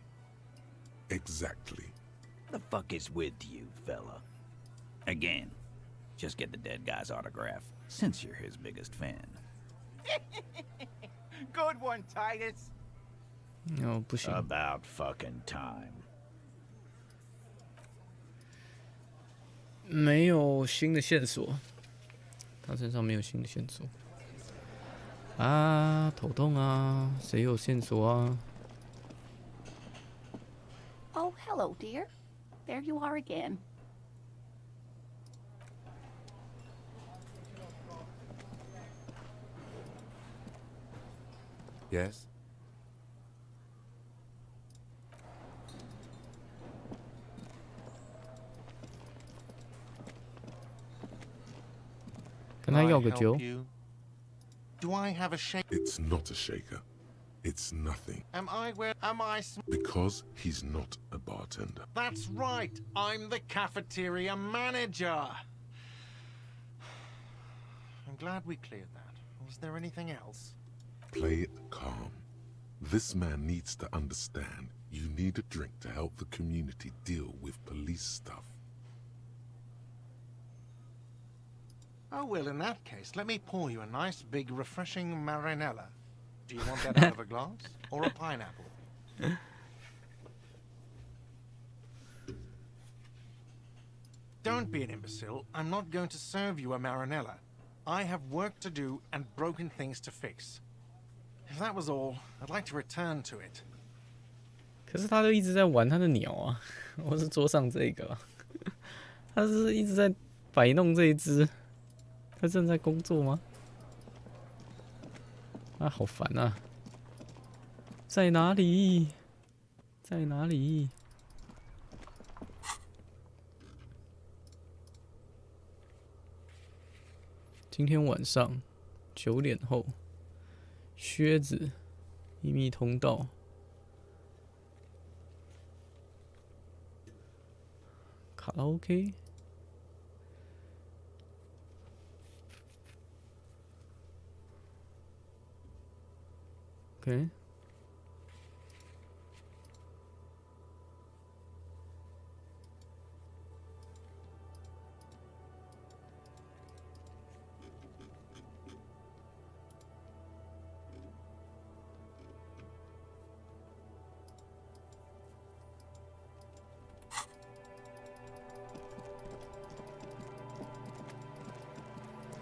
Speaker 4: Exactly.
Speaker 13: The fuck is with you, fella? Again, just get the dead guy's autograph, since you're his biggest fan.
Speaker 8: Good one, Titus.
Speaker 1: No, 不行。
Speaker 13: About fucking time.
Speaker 1: 没有新的线索，他身上没有新的线索。啊，头痛啊！谁有线索啊？
Speaker 2: Oh, hello, dear. There you are again.
Speaker 3: Yes?
Speaker 1: Can I help
Speaker 10: you? Do I have a shake?
Speaker 4: It's not a shaker. It's nothing.
Speaker 10: Am I where? Am I?
Speaker 4: Because he's not a bartender.
Speaker 10: That's right. I'm the cafeteria manager. I'm glad we cleared that. Was there anything else?
Speaker 4: Play it calm. This man needs to understand you need a drink to help the community deal with police stuff.
Speaker 10: Oh, well, in that case, let me pour you a nice, big, refreshing marinella. Do you want that out of a glass or a pineapple? Don't be an imbecile. I'm not going to serve you a marinella. I have work to do and broken things to fix. If that was all, I'd like to return to it.
Speaker 1: 可是他就一直在玩他的鸟啊！我是桌上这个，他是一直在摆弄这一只。他正在工作吗？啊，好烦啊！在哪里？在哪里？今天晚上9点后，靴子秘密通道。卡拉 OK。 OK。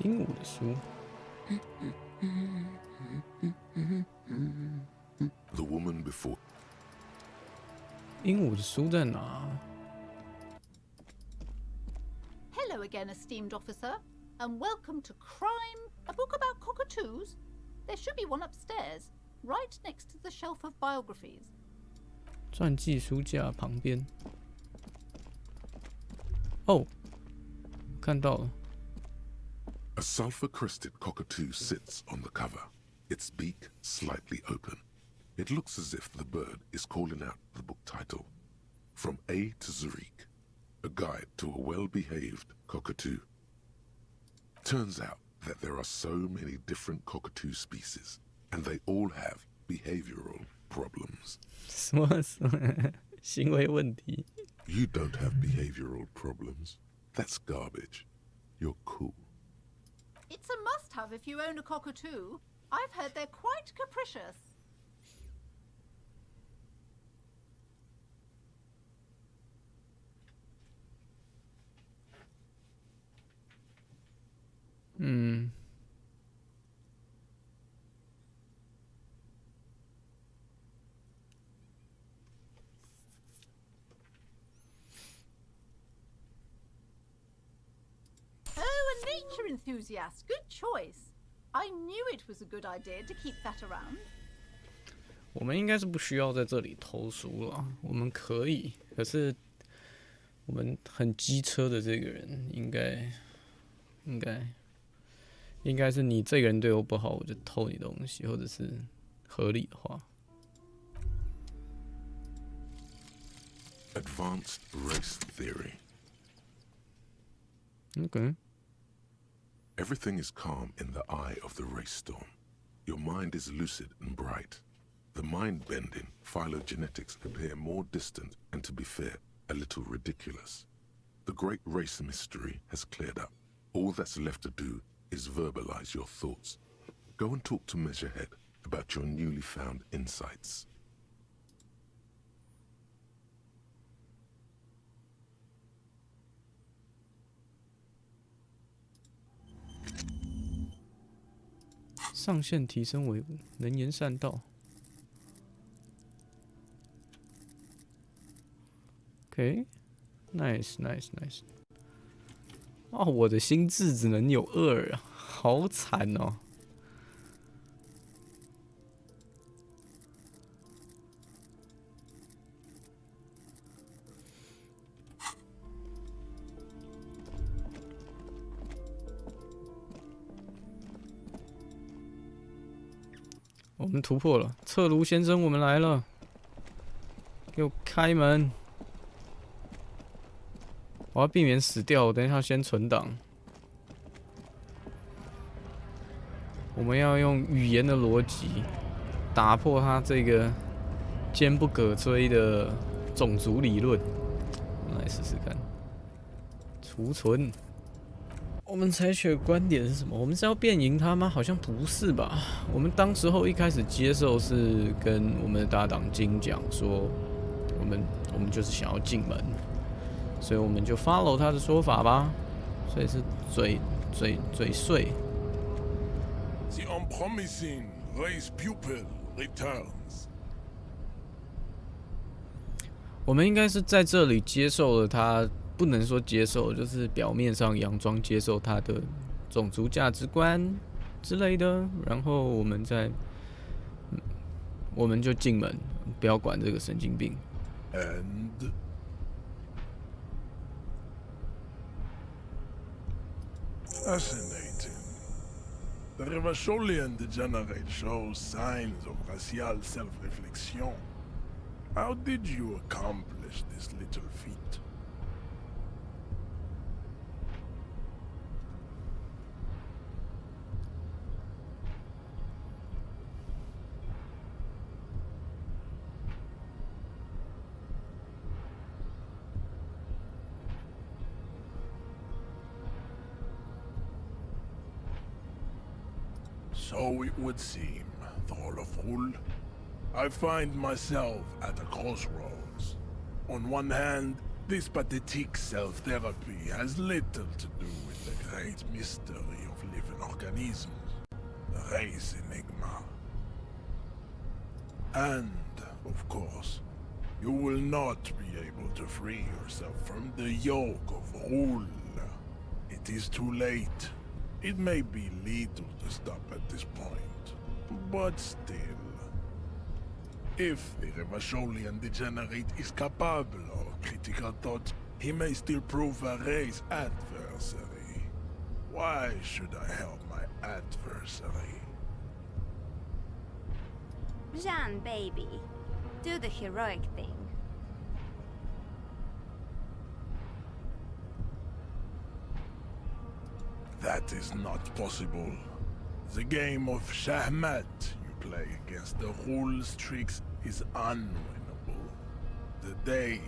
Speaker 1: 鹦鹉的书。
Speaker 4: The woman before.
Speaker 1: 鹦鹉的书在哪？
Speaker 2: Hello again, esteemed officer, and welcome to Crime, a book about cockatoos. There should be one upstairs, right next to the shelf of biographies.
Speaker 1: 传记书架旁边。哦，看到了。
Speaker 4: A sulfur-crested cockatoo sits on the cover, its beak slightly open. It looks as if the bird is calling out the book title, From A to Zurich, a guide to a well-behaved cockatoo. Turns out that there are so many different cockatoo species, and they all have behavioral problems.
Speaker 1: 什么行为问题？
Speaker 4: You don't have behavioral problems. That's garbage. You're cool.
Speaker 2: It's a must-have if you own a cockatoo. I've heard they're quite capricious.
Speaker 14: nature enthusiast. Good choice. I knew it was a good idea to keep that around.
Speaker 1: 我们应该是不需要在这里偷书了，我们可以。可是我们很机车的这个人，应该是你这个人对我不好，我就偷你东西，或者是合理的话。
Speaker 4: Advanced race theory.
Speaker 1: Okay.
Speaker 4: Everything is calm in the eye of the race storm. Your mind is lucid and bright. The mind-bending phylogenetics appear more distant and, to be fair, a little ridiculous. The great race mystery has cleared up. All that's left to do is verbalize your thoughts. Go and talk to Measurehead about your newly found insights.
Speaker 1: 上限提升为5，能言善道。OK，nice。哦，我的心智只能有2啊，好惨哦。我们突破了，侧炉先生，我们来了，给我开门！我要避免死掉，我等一下先存档。我们要用语言的逻辑打破他这个坚不可摧的种族理论。来试试看，储存。我们采取的观点是什么？我们是要辩赢他吗？好像不是吧。我们当时候一开始接受是跟我们的搭档金讲说，我们就是想要进门，所以我们就 follow 他的说法吧。所以是嘴碎。
Speaker 4: The unpromising race pupil returns.
Speaker 1: 我们应该是在这里接受了他。不能说接受，就是表面上佯装接受他的种族价值观之类的，然后我们就进门，不要管这个神经病。
Speaker 4: And fascinating. The Revacholian degenerate shows signs of racial self-reflection. How did you accomplish this little feat? So it would seem, Thrall of Hull. I find myself at a crossroads. On one hand, this pathetic self-therapy has little to do with the great mystery of living organisms, the race enigma. And, of course, you will not be able to free yourself from the yoke of Hull. It is too late. It may be lethal to stop at this point, but still. If the Revacholian degenerate is capable of critical thought, he may still prove a race adversary. Why should I help my adversary?
Speaker 15: Jean, baby. Do the heroic thing.
Speaker 4: That is not possible. The game of Shahmat you play against the rules tricks is unwinnable. The days,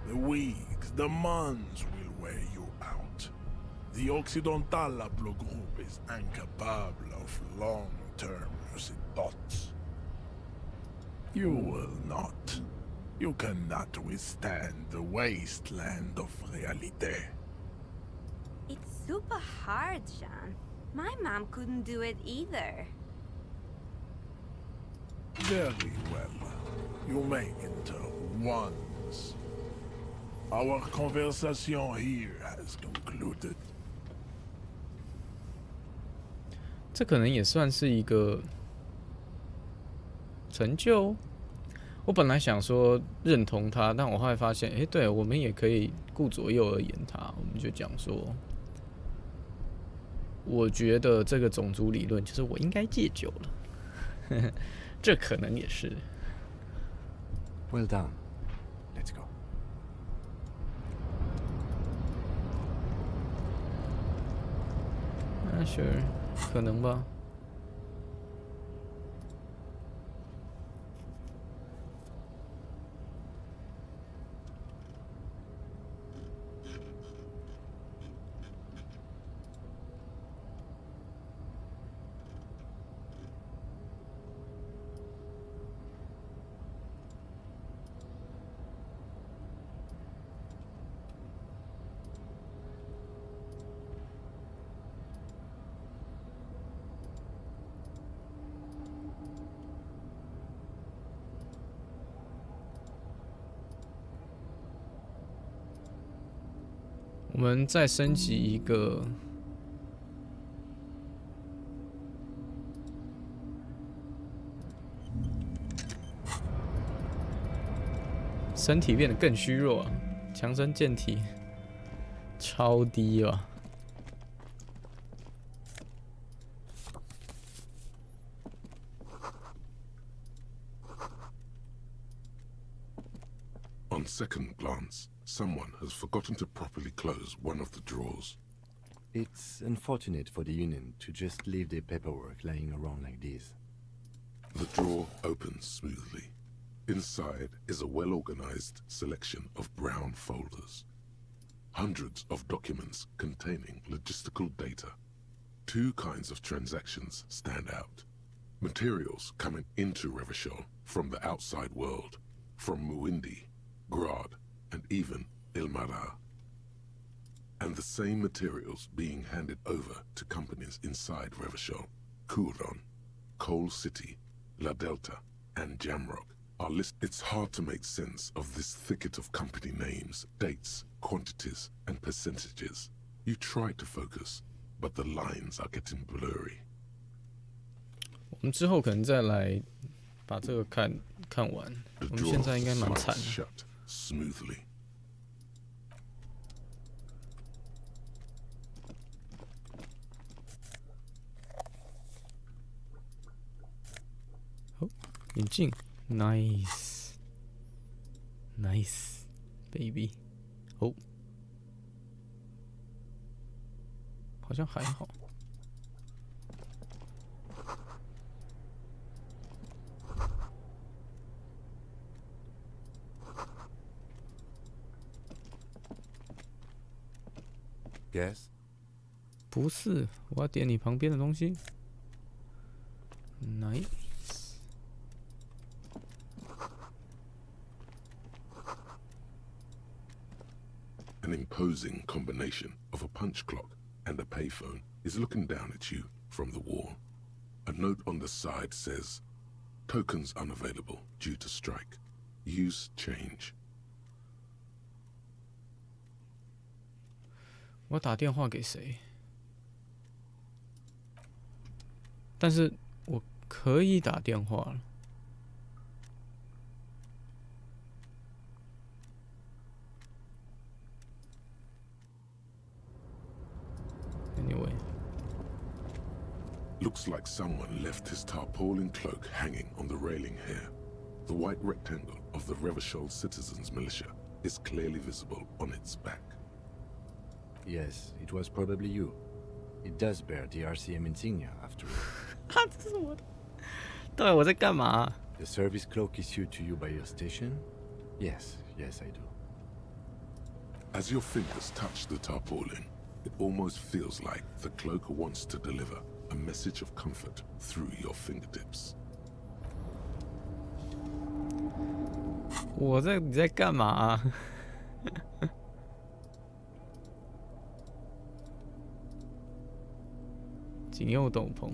Speaker 4: the weeks, the months will wear you out. The Occidental Haplogroup is incapable of long-term lucid thoughts. You will not. You cannot withstand the wasteland of reality.
Speaker 15: It's super hard, Jean. My mom couldn't do it either.
Speaker 4: Very well. You may enter once. Our conversation here has concluded.
Speaker 1: 这可能也算是一个成就。我本来想说认同他，但我后来发现，对，我们也可以顾左右而言他。我们就讲说，我觉得这个种族理论就是我应该戒酒了，这可能也是。
Speaker 3: Well done. Let's go.
Speaker 1: sure， 可能吧。我们再升级一个身体变得更虚弱啊，强身健体超低啊。
Speaker 4: On second glance, someone has forgotten to properly close one of the drawers.
Speaker 3: It's unfortunate for the Union to just leave their paperwork lying around like this.
Speaker 4: The drawer opens smoothly. Inside is a well-organized selection of brown folders. Hundreds of documents containing logistical data. Two kinds of transactions stand out. Materials coming into Revachol from the outside world, from Muindi, Grad, and even Ilmara. And the same materials being handed over to companies inside Revachol, Kuron, Coal City, La Delta, and Jamrock are listed. It's hard to make sense of this thicket of company names, dates, quantities, and percentages. You try to focus, but the lines are getting blurry.
Speaker 1: 我们之后可能再来把这个看完。我们现在应该蛮惨的。
Speaker 4: Shut smoothly.
Speaker 1: 眼镜 ，nice， baby， 哦，好像还好。
Speaker 3: Guess？
Speaker 1: 不是，我要点你旁边的东西。Nice。
Speaker 4: An imposing combination of a punch clock and a payphone is looking down at you from the wall. A note on the side says, "Tokens unavailable due to strike. Use change."
Speaker 1: 我打电话给谁？但是我可以打电话了。 Anyway.
Speaker 4: Looks like someone left his tarpaulin cloak hanging on the railing here. The white rectangle of the Revachol Citizens Militia is clearly visible on its back.
Speaker 3: Yes, it was probably you. It does bear the RCM insignia after all.
Speaker 1: 啊，这是我的。对，我在干嘛？
Speaker 3: The service cloak issued to you by your station? Yes, I do.
Speaker 4: As your fingers touch the tarpaulin, it almost feels like the cloak wants to deliver a message of comfort through your fingertips.
Speaker 1: 你在干嘛？警右斗篷。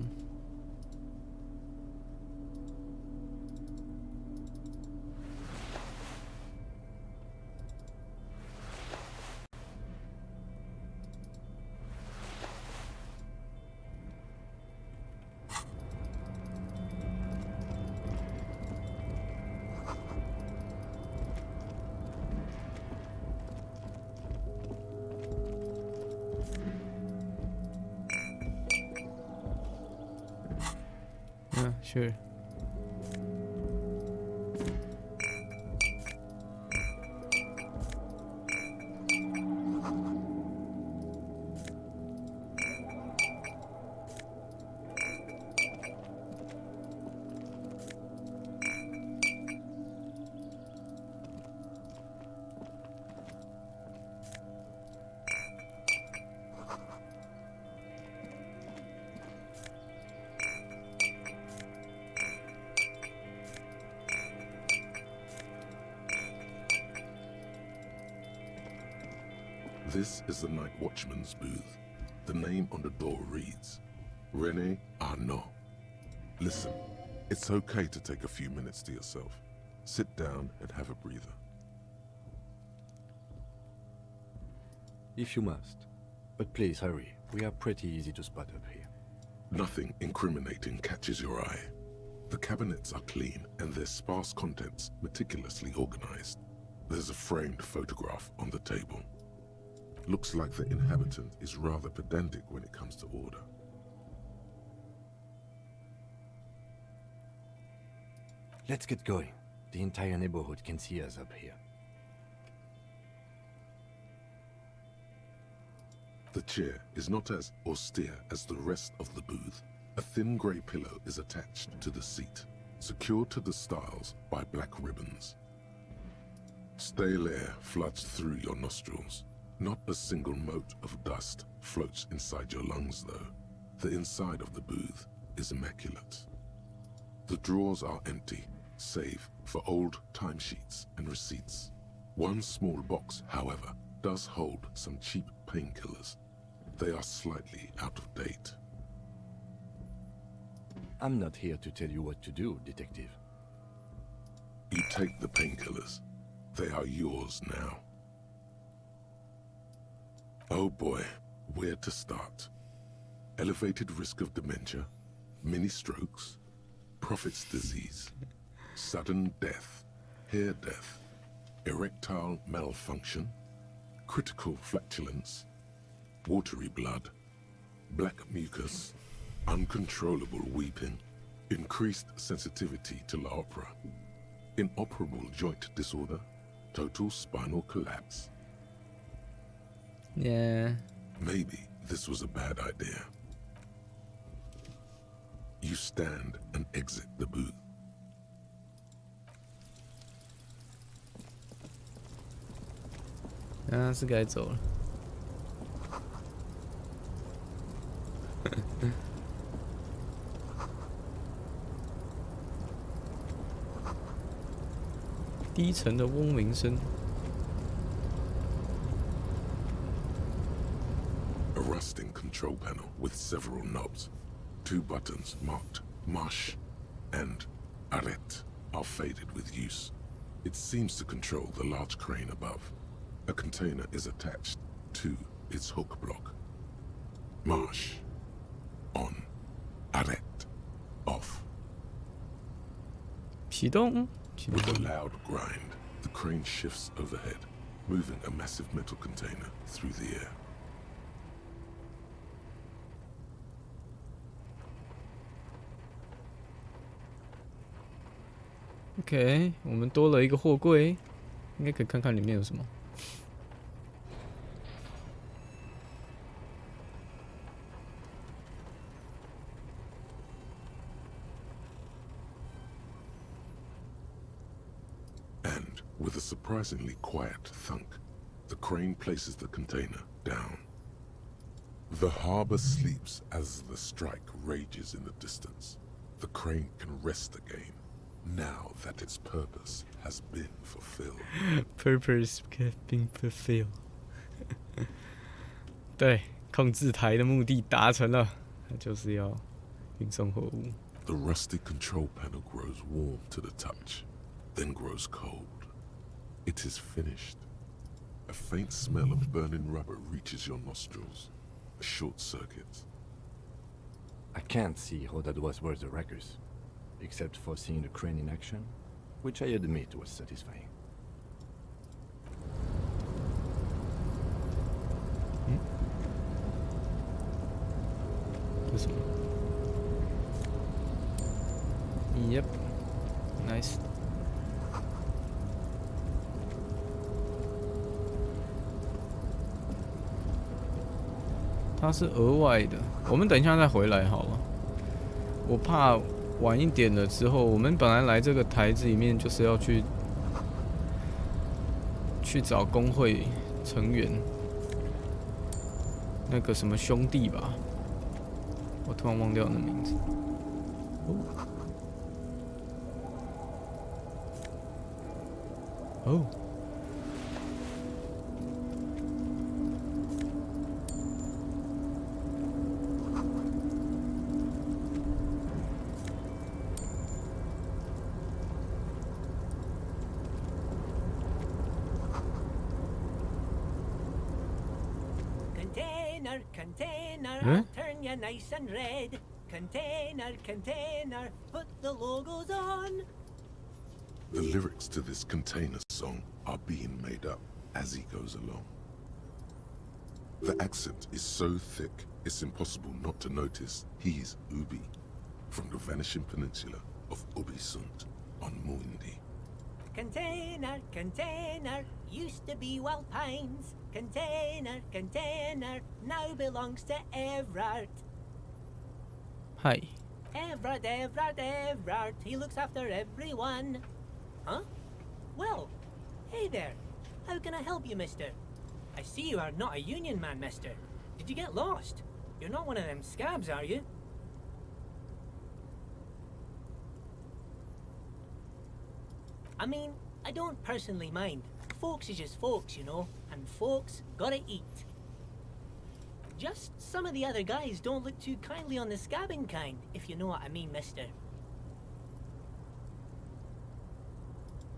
Speaker 1: Sure.
Speaker 4: This is the night watchman's booth. The name on the door reads, René Arnaud. Listen, it's okay to take a few minutes to yourself. Sit down and have a breather.
Speaker 3: If you must. But please hurry. We are pretty easy to spot up here.
Speaker 4: Nothing incriminating catches your eye. The cabinets are clean and their sparse contents meticulously organized. There's a framed photograph on the table. Looks like the inhabitant is rather pedantic when it comes to order.
Speaker 3: Let's get going. The entire neighborhood can see us up here.
Speaker 4: The chair is not as austere as the rest of the booth. A thin grey pillow is attached to the seat, secured to the stiles by black ribbons. Stale air floods through your nostrils. Not a single mote of dust floats inside your lungs, though. The inside of the booth is immaculate. The drawers are empty, save for old timesheets and receipts. One small box, however, does hold some cheap painkillers. They are slightly out of date.
Speaker 3: I'm not here to tell you what to do, Detective.
Speaker 4: You take the painkillers. They are yours now. Oh boy, where to start? Elevated risk of dementia, mini strokes, prophet's disease, sudden death, hair death, erectile malfunction, critical flatulence, watery blood, black mucus, uncontrollable weeping, increased sensitivity to la opera, inoperable joint disorder, total spinal collapse.
Speaker 1: Yeah.
Speaker 4: Maybe this was a bad idea. You stand and exit the booth.
Speaker 1: Ah, 是该走了。低沉的嗡鸣声。
Speaker 4: A rusting control panel with several knobs. 2 buttons marked Marche and Arrête are faded with use. It seems to control the large crane above. A container is attached to its hook block. Marche. On. Arrête. Off.
Speaker 1: 启动。
Speaker 4: With a loud grind, the crane shifts overhead, moving a massive metal container through the air.
Speaker 1: OK， 我们多了一个货柜，应该可以看看里面有什么。
Speaker 4: And with a surprisingly quiet thunk, the crane places the container down. The harbor sleeps as the strike rages in the distance. The crane can rest again. Now that its purpose has been fulfilled.
Speaker 1: Purpose has been fulfilled. 对，控制台的目的达成了，就是要运送货物。
Speaker 4: The rusty control panel grows warm to the touch, then grows cold. It is finished. A faint smell of burning rubber reaches your nostrils. A short circuit.
Speaker 3: I can't see how that was worth the wreckers. Except for seeing the crane in action, which I admit was satisfying.
Speaker 1: Yep, nice. 它是额外的，我们等一下再回来好了。我怕晚一点了之后，我们本来来这个台子里面就是要去找工会成员，那个什么兄弟吧，我突然忘掉那名字。哦。
Speaker 8: Container, turn you nice and red. Container, put the logos on.
Speaker 4: The lyrics to this Container song are being made up as he goes along. The accent is so thick, it's impossible not to notice he's Ubi, from the vanishing peninsula of Ubisunt on Muindi.
Speaker 8: Container, used to be Wild Pines. Container, now belongs to Everard.
Speaker 1: Hi.
Speaker 8: Everard, he looks after everyone. Huh? Well, hey there. How can I help you, mister? I see you are not a union man, mister. Did you get lost? You're not one of them scabs, are you? I mean, I don't personally mind. Folks is just folks, you know, and folks gotta eat. Just some of the other guys don't look too kindly on the scabbing kind, if you know what I mean, mister.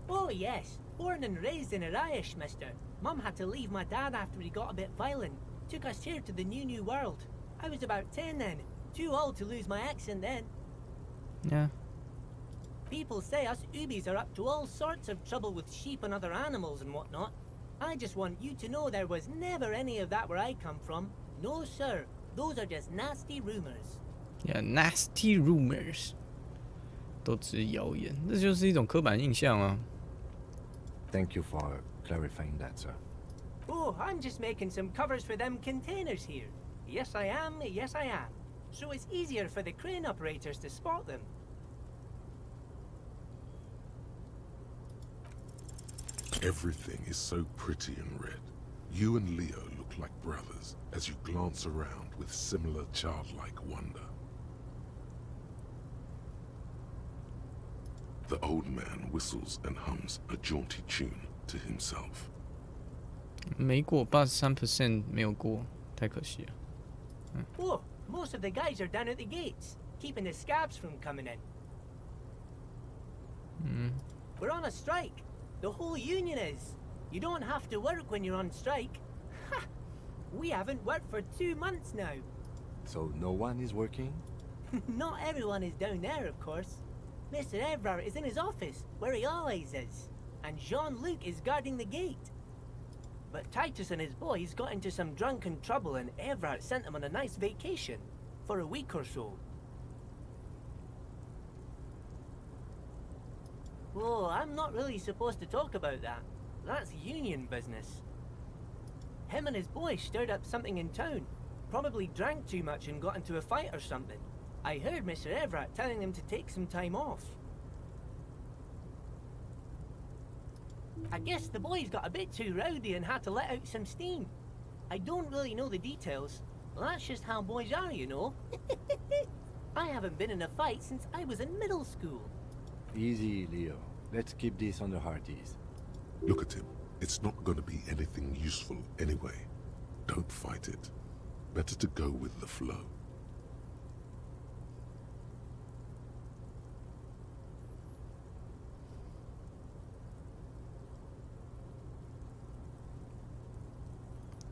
Speaker 8: Oh yes, born and raised in Irish, mister. Mum had to leave my dad after he got a bit violent. Took us here to the new world. I was about 10 then, too old to lose my accent then.
Speaker 1: Yeah.
Speaker 8: People say us Ubis are up to all sorts of trouble with sheep and other animals and whatnot. I just want you to know there was never any of that where I come from. No, sir. Those are just nasty rumors.
Speaker 1: Yeah, nasty rumors. 都只是谣言，这就是一种刻板印象啊。
Speaker 3: Thank you for clarifying that, sir.
Speaker 8: Oh, I'm just making some covers for them containers here. Yes, I am. So it's easier for the crane operators to spot them.
Speaker 4: Everything is so pretty and red. You and Leo look like brothers as you glance around with similar childlike wonder. The old man whistles and hums a jaunty tune to himself.
Speaker 1: 没过83%没有过，太可惜了。
Speaker 8: Oh, most of the guys are down at the gates, keeping the scabs from coming in. We're on a strike. The whole union is. You don't have to work when you're on strike. Ha! We haven't worked for 2 months now.
Speaker 3: So no one is working?
Speaker 8: Not everyone is down there, of course. Mr. Everard is in his office, where he always is. And Jean-Luc is guarding the gate. But Titus and his boys got into some drunken trouble and Everard sent them on a nice vacation. For a week or so. Oh, I'm not really supposed to talk about that. That's union business. Him and his boy stirred up something in town. Probably drank too much and got into a fight or something. I heard Mr. Everett telling them to take some time off. I guess the boys got a bit too rowdy and had to let out some steam. I don't really know the details. That's just how boys are, you know. I haven't been in a fight since I was in middle school.
Speaker 3: Easy, Leo. Let's keep this on the hearties.
Speaker 4: Look at him. It's not going to be anything useful anyway. Don't fight it. Better to go with the flow.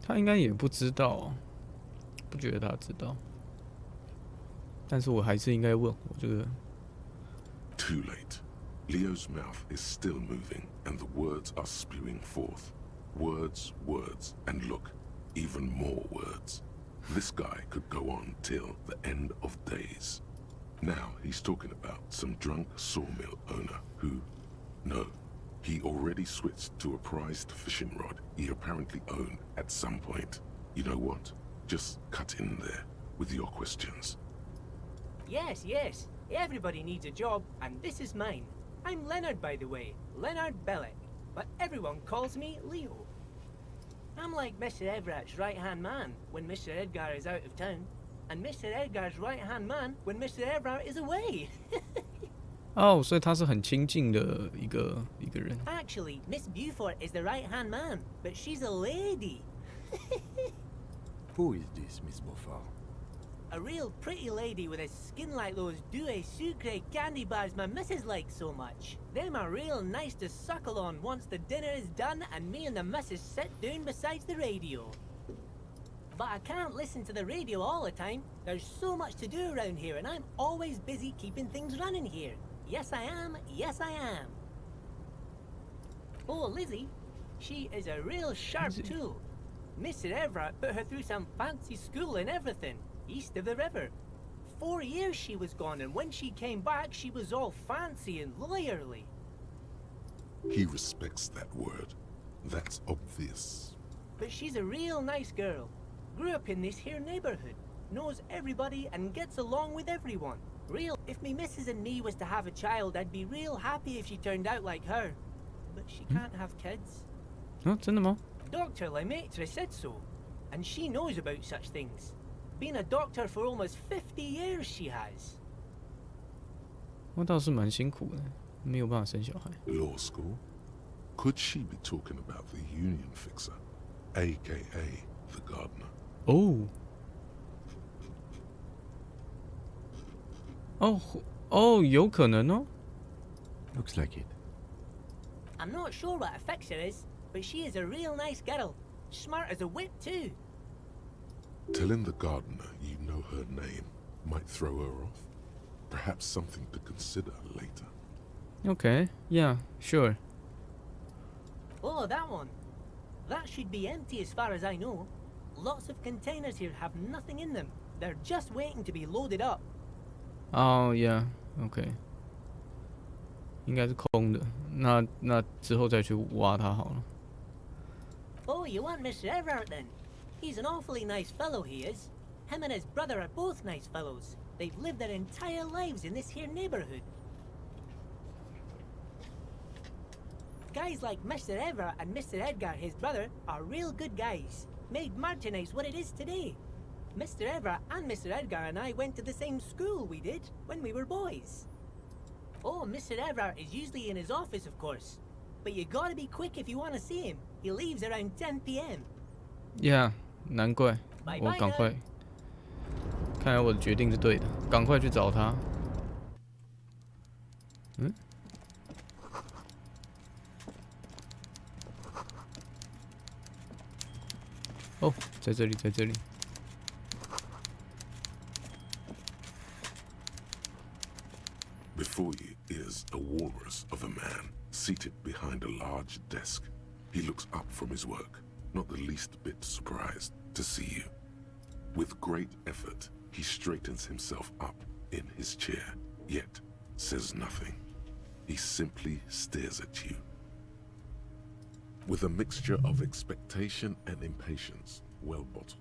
Speaker 1: 他应该也不知道，不觉得他知道。但是我还是应该问，我觉得。
Speaker 4: Too late. Leo's mouth is still moving, and the words are spewing forth. Words, and look, even more words. This guy could go on till the end of days. Now he's talking about some drunk sawmill owner who... No, he already switched to a prized fishing rod he apparently owned at some point. You know what? Just cut in there with your questions.
Speaker 16: Yes, yes. Everybody needs a job, and this is mine. I'm Leonard, by the way. Leonard Bellick. But everyone calls me Leo. I'm like Mr. Everett's right-hand man when Mr. Edgar is out of town, and Mr. Edgar's right-hand man when Mr. Everett is away.
Speaker 1: 哦，所以他是很亲近的一个人。
Speaker 16: Actually, Miss Beaufort is the right-hand man, but she's a lady.
Speaker 3: Who is this, Miss Beaufort?
Speaker 16: A real pretty lady with a skin like those Douai Sucre candy bars my missus likes so much. Them are real nice to suckle on once the dinner is done and me and the missus sit down beside the radio. But I can't listen to the radio all the time. There's so much to do around here and I'm always busy keeping things running here. Yes, I am. Yes, I am. Oh, Lizzie. She is a real sharp tool. Mr. Everett put her through some fancy school and everything, east of the river. 4 years she was gone, and when she came back, she was all fancy and lawyerly.
Speaker 4: He respects that word. That's obvious.
Speaker 16: But she's a real nice girl. Grew up in this here neighborhood. Knows everybody and gets along with everyone. Real. If me missus and me was to have a child, I'd be real happy if she turned out like her. But she can't have kids.
Speaker 1: 啊，真的吗？
Speaker 16: Dr. Lemaitre said so, and she knows about such things. Been a doctor for almost 50 years she has.
Speaker 1: 我倒是蛮辛苦的，没有办法生小孩。
Speaker 4: Law school? Could she be talking about the union fixer, aka the gardener?
Speaker 1: 哦，哦，有可能哦。
Speaker 3: Looks like it.
Speaker 16: I'm not sure what a fixer is, but she is a real nice girl. Smart as a whip, too.
Speaker 4: Telling the gardener you know her name might throw her off. Perhaps something to consider later.
Speaker 1: Okay, yeah, sure.
Speaker 16: Oh, that one. That should be empty as far as I know. Lots of containers here have nothing in them. They're just waiting to be loaded up.
Speaker 1: Oh, yeah, okay. 应该是空的，那之后再去挖它好了。
Speaker 16: Oh, you want Mr. Everett then? He's an awfully nice fellow, he is. Him and his brother are both nice fellows. They've lived their entire lives in this here neighborhood. Guys like Mr. Everett and Mr. Edgar, his brother, are real good guys. Made Martinez what it is today. Mr. Everett and Mr. Edgar and I went to the same school, we did, when we were boys. Oh, Mr. Everett is usually in his office, of course. But you gotta be quick if you want to see him. He leaves around 10 p.m.
Speaker 1: Yeah, 难怪，我赶快。看来我的决定是对的，赶快去找他。嗯？哦，在这里，在这里。
Speaker 4: Before you is a walrus of a man seated behind a large desk. He looks up from his work, not the least bit surprised to see you. With great effort, he straightens himself up in his chair, yet says nothing. He simply stares at you. With a mixture of expectation and impatience, well bottled.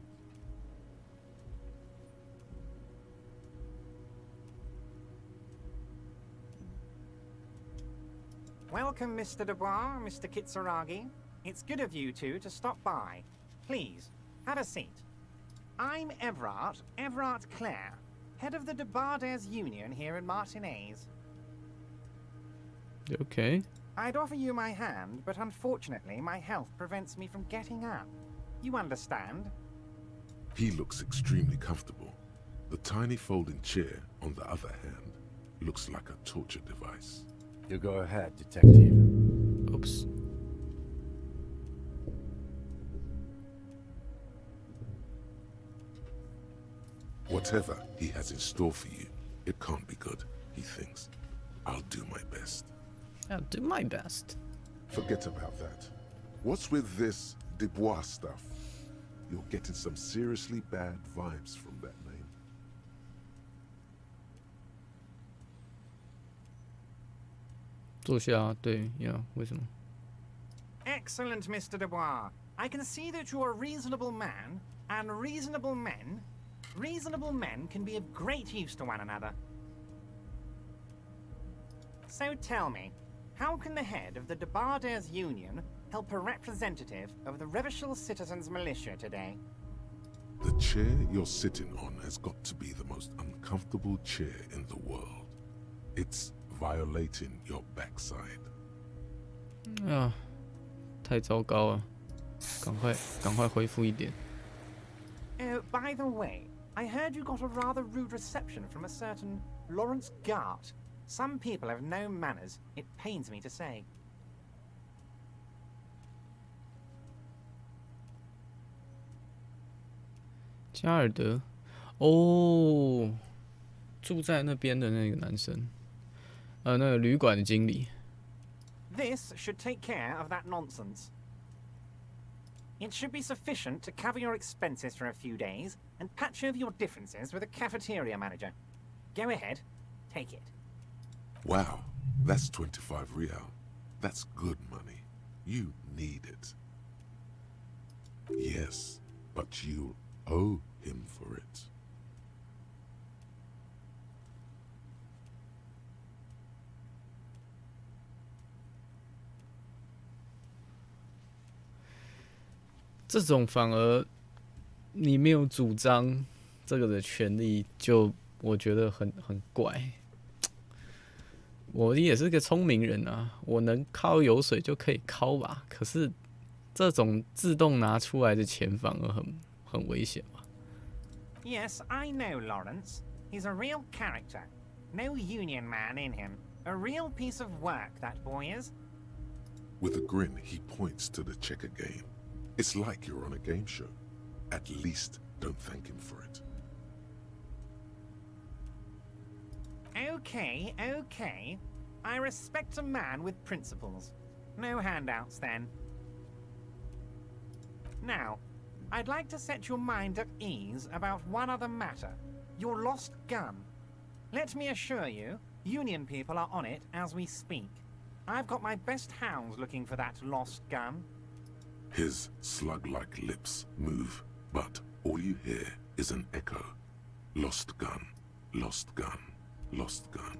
Speaker 17: Welcome, Mr. Dubois, Mr. Kitsuragi. It's good of you two to stop by. Please, have a seat. I'm Everett Clare, head of the Debarders Union here in Martinez.
Speaker 1: Okay.
Speaker 17: I'd offer you my hand, but unfortunately my health prevents me from getting up. You understand?
Speaker 4: He looks extremely comfortable. The tiny folding chair, on the other hand, looks like a torture device.
Speaker 3: You go ahead, detective.
Speaker 1: Oops.
Speaker 4: Whatever he has in store for you, it can't be good, he thinks. I'll do my best.
Speaker 1: I'll do my best.
Speaker 4: Forget about that. What's with this Dubois stuff? You're getting some seriously bad vibes from that name.
Speaker 1: 坐下，对呀，为什么？
Speaker 17: Excellent, Mr. Dubois. I can see that you're a reasonable man, and reasonable men can be of great use to one another. So tell me, how can the head of the Debarders Union help a representative of the Revachol Citizens Militia today?
Speaker 4: The chair you're sitting on has got to be the most uncomfortable chair in the world. It's violating your backside.
Speaker 1: 啊，太糟糕了，赶快恢复一点。
Speaker 17: Oh, by the way, I heard you got a rather rude reception from a certain Lawrence Gart. Some people have no manners, it pains me to say.
Speaker 1: 加尔德，哦，住在那边的那个男生，那个旅馆的经理。
Speaker 17: This should take care of that nonsense. It should be sufficient to cover your expenses for a few days and patch over your differences with the cafeteria manager. Go ahead, take it.
Speaker 4: Wow, that's 25 real. That's good money. You need it. Yes, but you owe him for it.
Speaker 1: 这种反而你没有主张这个的权利，就我觉得很怪。我也是个聪明人啊，我能敲油水就可以敲吧。可是这种自动拿出来的钱反而很危险吧。
Speaker 17: Yes, I know Lawrence. He's a real character. No union man in him. A real piece of work, that boy is.
Speaker 4: With a grin, he points to the checker game. It's like you're on a game show. At least don't thank him for it.
Speaker 17: Okay, okay. I respect a man with principles. No handouts, then. Now, I'd like to set your mind at ease about one other matter. Your lost gun. Let me assure you, Union people are on it as we speak. I've got my best hounds looking for that lost gun.
Speaker 4: His slug-like lips move, but all you hear is an echo. Lost gun, lost gun, lost gun.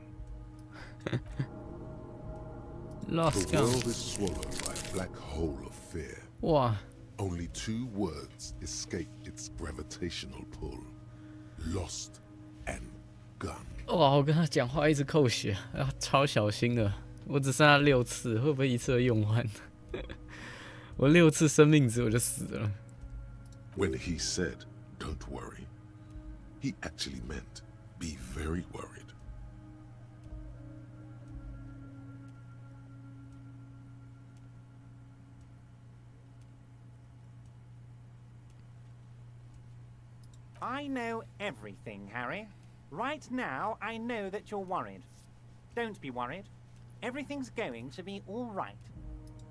Speaker 1: Lost
Speaker 4: the
Speaker 1: gun.
Speaker 4: world is swallowed by a black hole of fear.
Speaker 1: Wow.
Speaker 4: Only 2 words escape its gravitational pull. Lost and gun.
Speaker 1: 哇！我跟他讲话一直扣血，超小心的。我只剩下6次，会不会一次都用完？我6次生命值我就死了。
Speaker 4: When he said, "Don't worry," he actually meant, "Be very worried."
Speaker 17: I know everything, Harry. Right now, I know that you're worried. Don't be worried. Everything's going to be all right.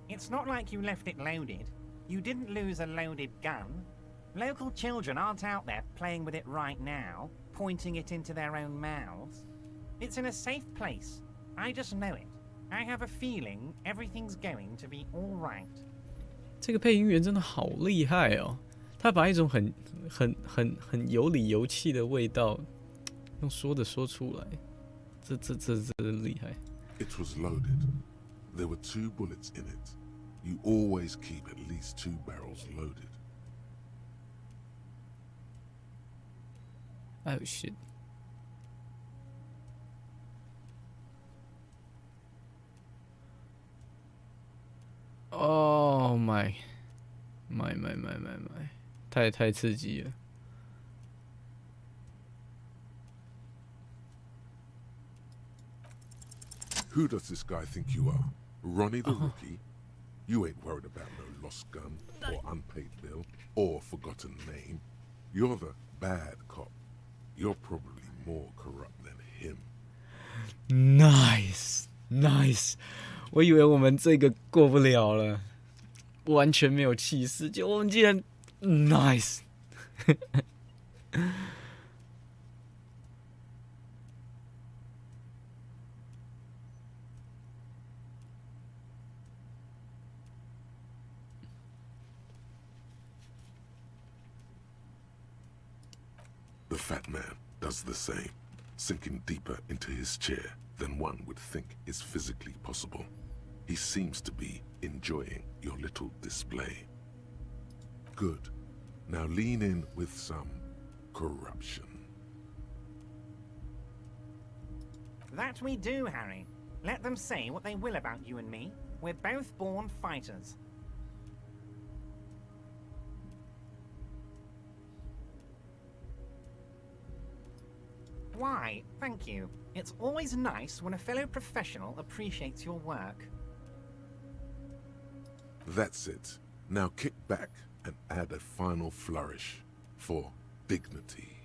Speaker 17: It's not like you left it loaded. You didn't lose a loaded gun. Local children aren't out there playing with it right now, pointing it into their own mouths. It's in a safe place. I just know it. I have a feeling everything's going to be all right.
Speaker 1: 这个配音员真的好厉害哦！他把一种很有理有气的味道，用说的说出来，这厉害。
Speaker 4: It was loaded. There were 2 bullets in it. You always keep at least 2 barrels loaded.
Speaker 1: Oh shit. Oh my. 太刺激了。
Speaker 4: Who does this guy think you are? Ronnie the rookie? You ain't worried about no lost gun, or unpaid bill, or forgotten name. You're the bad cop. You're probably more corrupt than him.
Speaker 1: Nice. 我以为我们这个过不了了，完全没有气势，结果我们竟然 nice。
Speaker 4: fat man does the same, sinking deeper into his chair than one would think is physically possible. He seems to be enjoying your little display. Good. Now lean in with some corruption.
Speaker 17: That we do, Harry. Let them say what they will about you and me. We're both born fighters. Why, thank you. It's always nice when a fellow professional appreciates your work.
Speaker 4: That's it. Now kick back and add a final flourish for dignity.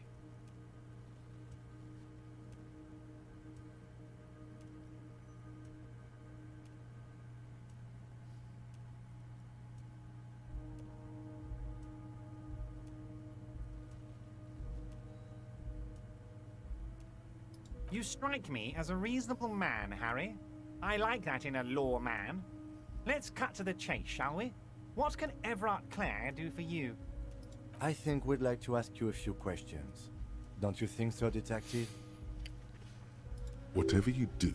Speaker 17: You strike me as a reasonable man, Harry. I like that in a law man. Let's cut to the chase, shall we? What can Everard Clare do for you?
Speaker 3: I think we'd like to ask you a few questions. Don't you think so, Detective?
Speaker 4: Whatever you do,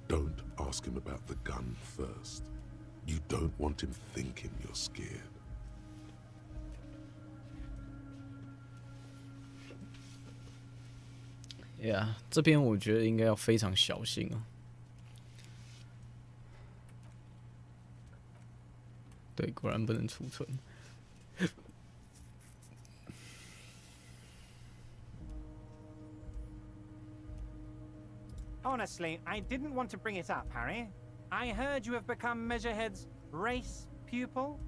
Speaker 4: don't ask him about the gun first. You don't want him thinking you're scared.
Speaker 1: Yeah， 这边我觉得应该要非常小心哦。对，果然不能储存。
Speaker 17: Honestly, I didn't want to bring it up, Harry. I heard you have become Measurehead's race pupil.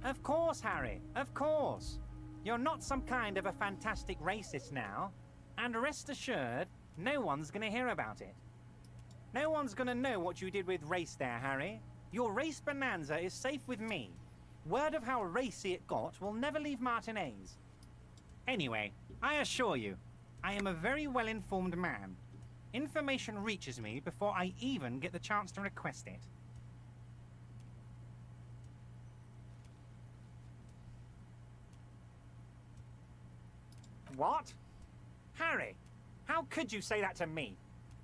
Speaker 17: Of course, Harry, of course. You're not some kind of a fantastic racist now, and rest assured, no one's gonna hear about it. No one's gonna know what you did with race there, Harry. Your race bonanza is safe with me. Word of how racy it got will never leave Martinez. Anyway, I assure you, I am a very well-informed man. Information reaches me before I even get the chance to request it. What? Harry, how could you say that to me?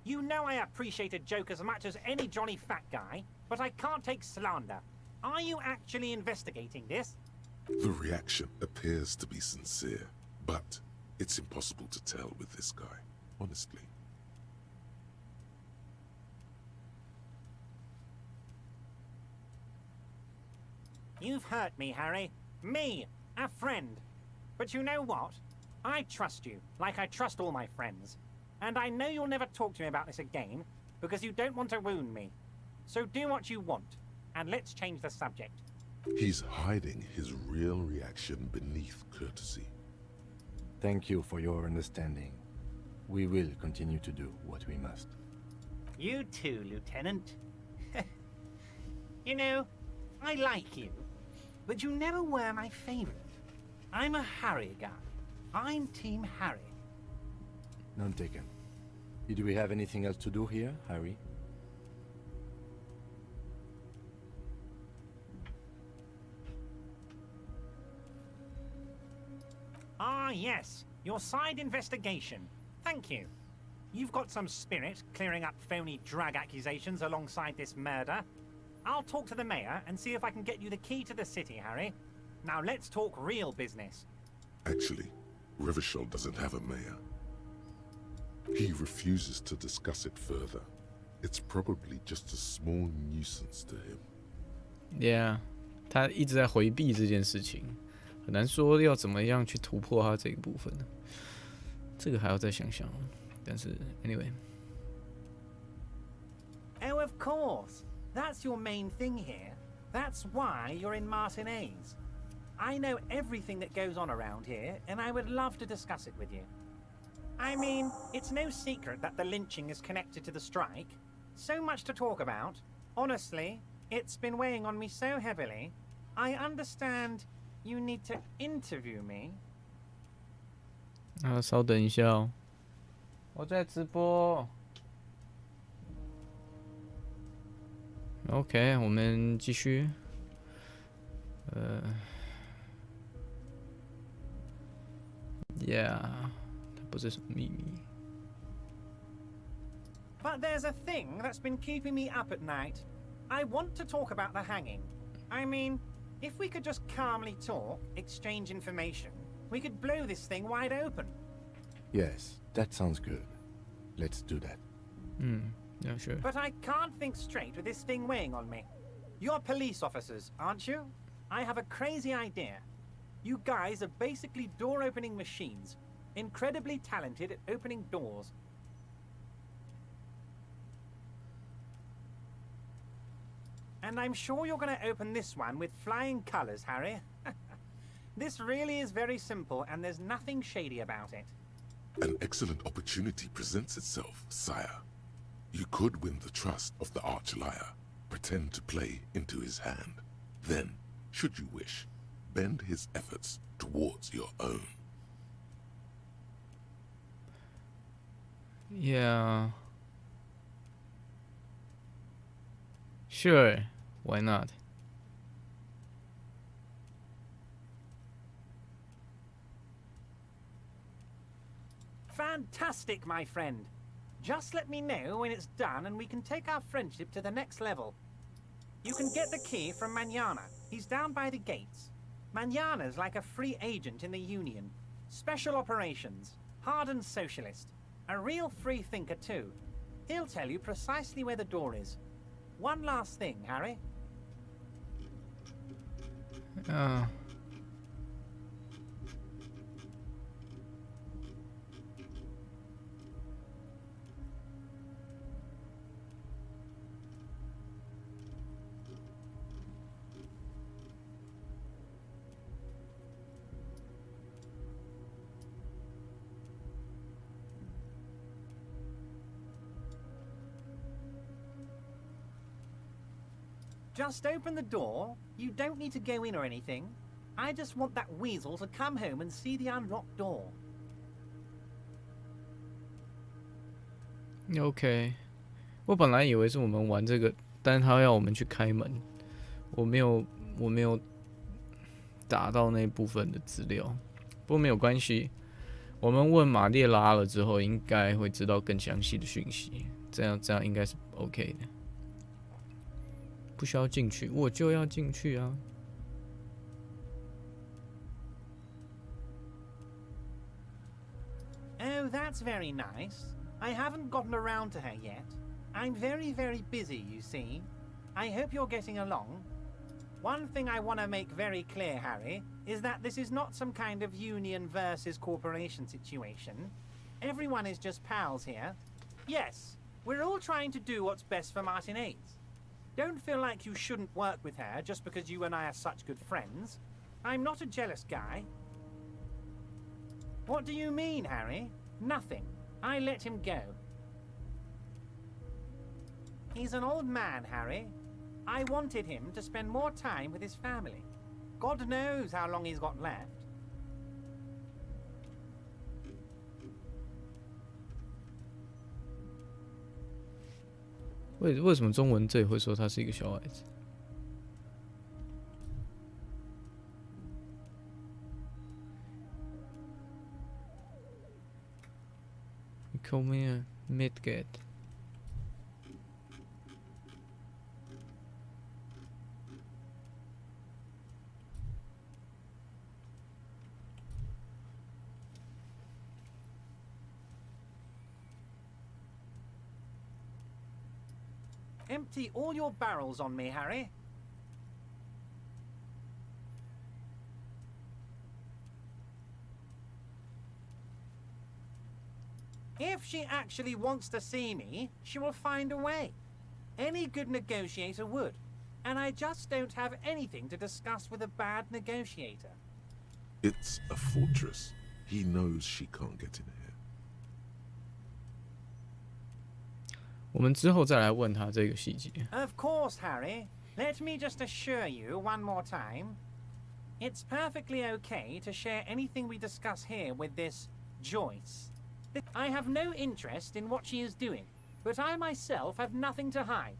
Speaker 17: You know I appreciate a joke as much as any Johnny Fat Guy, but I can't take slander. Are you actually investigating this?
Speaker 4: The reaction appears to be sincere, but it's impossible to tell with this guy, honestly.
Speaker 17: You've hurt me, Harry. Me, a friend. But you know what? I trust you, like I trust all my friends. And I know you'll never talk to me about this again, because you don't want to wound me. So do what you want, and let's change the subject.
Speaker 4: He's hiding his real reaction beneath courtesy.
Speaker 3: Thank you for your understanding. We will continue to do what we must.
Speaker 17: You too, Lieutenant. You know, I like you, but you never were my favorite. I'm a Harry guy. I'm Team Harry.
Speaker 3: None taken. Do we have anything else to do here, Harry?
Speaker 17: Ah, yes. Your side investigation. Thank you. You've got some spirit clearing up phony drug accusations alongside this murder. I'll talk to the mayor and see if I can get you the key to the city, Harry. Now let's talk real business.
Speaker 4: Actually, Rivershell doesn't have a mayor. He refuses to discuss it further. It's probably just a small nuisance to him.
Speaker 1: Yeah， 他一直在回避这件事情，很难说要怎么样去突破他这个部分。这个还要再想想。但是 anyway。
Speaker 17: Oh, of course. That's your main thing here. That's why you're in Martinez. I know everything that goes on around here, and I would love to discuss it with you. I mean, it's no secret that the lynching is connected to the strike. So much to talk about. Honestly, it's been weighing on me so heavily. I understand You need to interview me.
Speaker 1: 啊，稍等一下哦，我在直播。OK， 我们继续。Yeah， 它不是什么秘密。
Speaker 17: But there's a thing that's been keeping me up at night. I want to talk about the hanging. I mean, if we could just calmly talk, exchange information, we could blow this thing wide open.
Speaker 3: Yes, that sounds good. Let's do that.
Speaker 1: Yeah, sure.
Speaker 17: But I can't think straight with this thing weighing on me. You're police officers, aren't you? I have a crazy idea. You guys are basically door-opening machines, incredibly talented at opening doors. And I'm sure you're going to open this one with flying colors, Harry. This really is very simple, and there's nothing shady about it.
Speaker 4: An excellent opportunity presents itself, sire. You could win the trust of the arch-liar, pretend to play into his hand. Then, should you wish, bend his efforts towards your own.
Speaker 1: Yeah. Sure. Why not?
Speaker 17: Fantastic, my friend. Just let me know when it's done and we can take our friendship to the next level. You can get the key from Manana. He's down by the gates. Manana's like a free agent in the Union. Special operations. Hardened socialist. A real free thinker too. He'll tell you precisely where the door is. One last thing, Harry. Just open the door. You don't need to go in or anything. I just want that weasel to come home and see the unlocked door.
Speaker 1: OK， 我本来以为是我们玩这个，但是他要我们去开门，我没有打到那部分的资料，不过没有关系。我们问马列拉了之后，应该会知道更详细的讯息，这样应该是 OK 的。不需要进去，我就要进去啊。
Speaker 17: Oh, that's very nice. I haven't gotten around to her yet. I'm very, very busy, you see. I hope you're getting along. One thing I want to make very clear, Harry, is that this is not some kind of union versus corporation situation. Everyone is just pals here. Yes, we're all trying to do what's best for Martinez. Don't feel like you shouldn't work with her just because you and I are such good friends. I'm not a jealous guy. What do you mean, Harry? Nothing. I let him go. He's an old man, Harry. I wanted him to spend more time with his family. God knows how long he's got left.
Speaker 1: 为什么中文这里会说他是一个小孩子 ？Call me a midget.
Speaker 17: Empty all your barrels on me, Harry. If she actually wants to see me, she will find a way. Any good negotiator would. And I just don't have anything to discuss with a bad negotiator.
Speaker 4: It's a fortress. He knows she can't get in here.
Speaker 1: 我们之后再来问他这个细节。
Speaker 17: Of course, Harry. Let me just assure you one more time. It's perfectly okay to share anything we discuss here with this Joyce. I have no interest in what she is doing, but I myself have nothing to hide.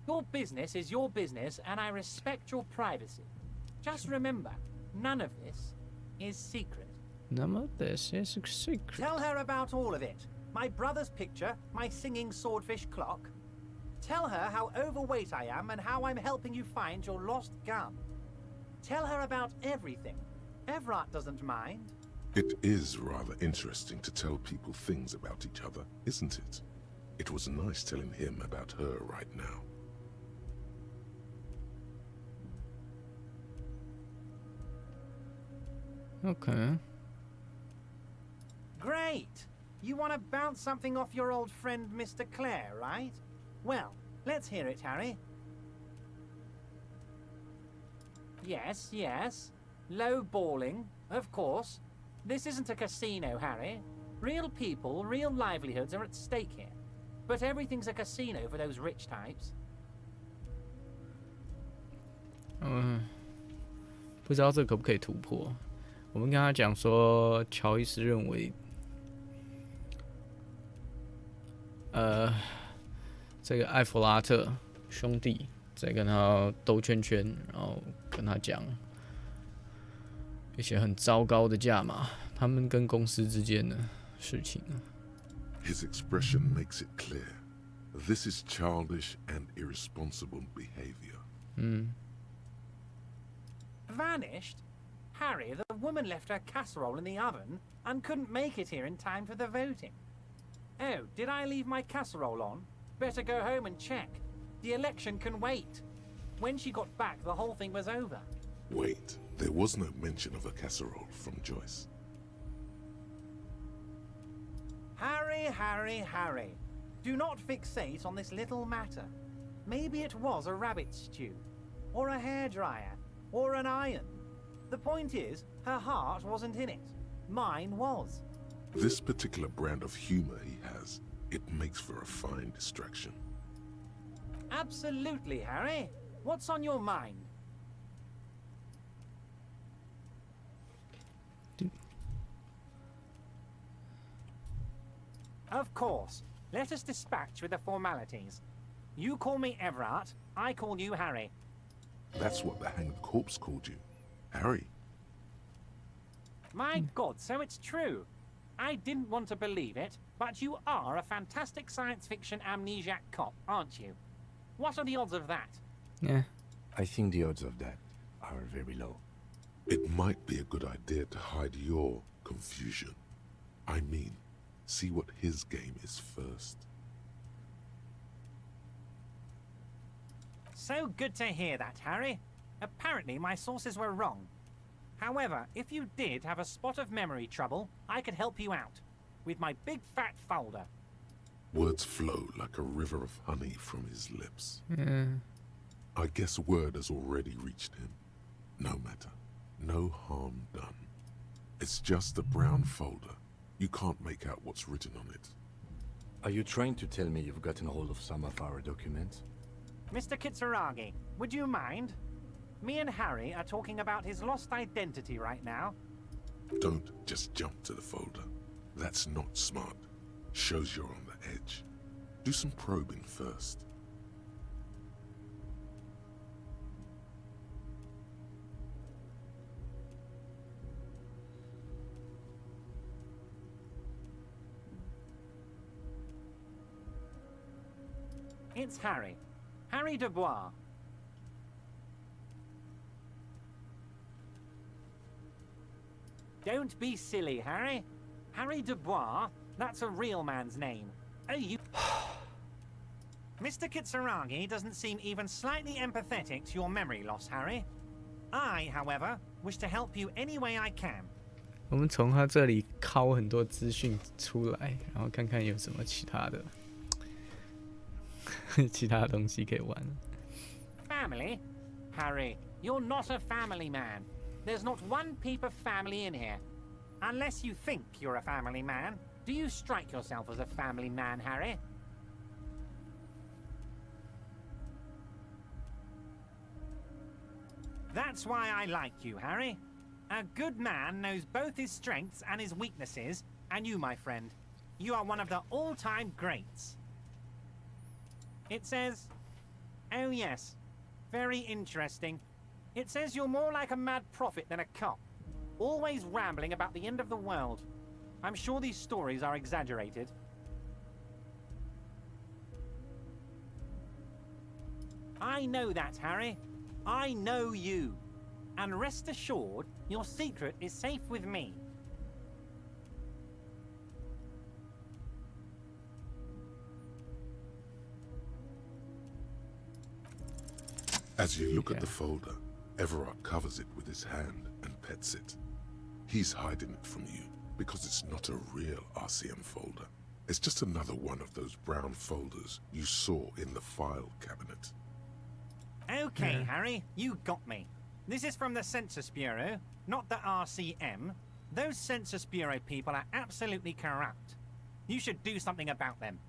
Speaker 17: Your business is your business, and I respect your privacy. Just remember, none of this is secret.
Speaker 1: None of this is secret.
Speaker 17: Tell her about all of it. My brother's picture, my singing swordfish clock. Tell her how overweight I am and how I'm helping you find your lost gun. Tell her about everything. Everard doesn't mind.
Speaker 4: It is rather interesting to tell people things about each other, isn't it? It was nice telling him about her right now.
Speaker 1: Okay.
Speaker 17: Great! You want to bounce something off your old friend Mr. Clare, right? Well, let's hear it, Harry. Yes, yes. Low balling, of course. This isn't a casino, Harry. Real people, real livelihoods are at stake here. But everything's a casino for those rich types.
Speaker 1: 不知道这可不可以突破？我们跟他讲说，乔伊斯认为，这个艾弗拉特兄弟在跟他兜圈圈，然后跟他讲一些很糟糕的价码，他们跟公司之间的事情。
Speaker 4: His expression makes it clear. This is childish and irresponsible behavior.
Speaker 17: Vanished? Harry, the woman left her casserole in the oven and couldn't make it here in time for the voting. Oh, did I leave my casserole on? Better go home and check. The election can wait. When she got back, the whole thing was over.
Speaker 4: Wait, there was no mention of a casserole from Joyce.
Speaker 17: Harry, Harry, Harry. Do not fixate on this little matter. Maybe it was a rabbit stew, or a hairdryer, or an iron. The point is, her heart wasn't in it. Mine was.
Speaker 4: This particular brand of humor he has, it makes for a fine distraction.
Speaker 17: Absolutely, Harry. What's on your mind? Of course. Let us dispatch with the formalities. You call me Everard, I call you Harry.
Speaker 4: That's what the hanged corpse called you. Harry.
Speaker 17: My God, so it's true. I didn't want to believe it, but you are a fantastic science fiction amnesiac cop, aren't you? What are the odds of that?
Speaker 1: Yeah.
Speaker 3: I think the odds of that are very low.
Speaker 4: It might be a good idea to hide your confusion. I mean, see what his game is first.
Speaker 17: So good to hear that, Harry. Apparently my sources were wrong. However, if you did have a spot of memory trouble, I could help you out. With my big fat folder.
Speaker 4: Words flow like a river of honey from his lips.
Speaker 1: Yeah.
Speaker 4: I guess word has already reached him. No matter. No harm done. It's just a brown folder. You can't make out what's written on it.
Speaker 3: Are you trying to tell me you've gotten hold of some of our documents?
Speaker 17: Mr. Kitsuragi, would you mind? Me and Harry are talking about his lost identity right now.
Speaker 4: Don't just jump to the folder. That's not smart. Shows you're on the edge. Do some probing first.
Speaker 17: It's Harry. Harry Dubois. Don't be silly, Harry. Harry Dubois, that's a real man's name. Are you... Mr. Kitsuragi doesn't seem even slightly empathetic to your memory loss, Harry. I, however, wish to help you any way I can.
Speaker 1: 我们从他这里拷很多资讯出来，然后看看有什么其他的其他的东西可以玩。
Speaker 17: Family? Harry, you're not a family man. There's not one peep of family in here. Unless you think you're a family man, do you strike yourself as a family man, Harry? That's why I like you, Harry. A good man knows both his strengths and his weaknesses, and you, my friend, you are one of the all-time greats. It says... Oh yes, very interesting. It says you're more like a mad prophet than a cop, always rambling about the end of the world. I'm sure these stories are exaggerated. I know that, Harry. I know you. And rest assured, your secret is safe with me.
Speaker 4: As you look at the folder, Everard covers it with his hand and pets it. He's hiding it from you because it's not a real RCM folder. It's just another one of those brown folders you saw in the file cabinet.
Speaker 17: Okay, Harry, you got me. This is from the Census Bureau, not the RCM. Those Census Bureau people are absolutely corrupt. You should do something about them.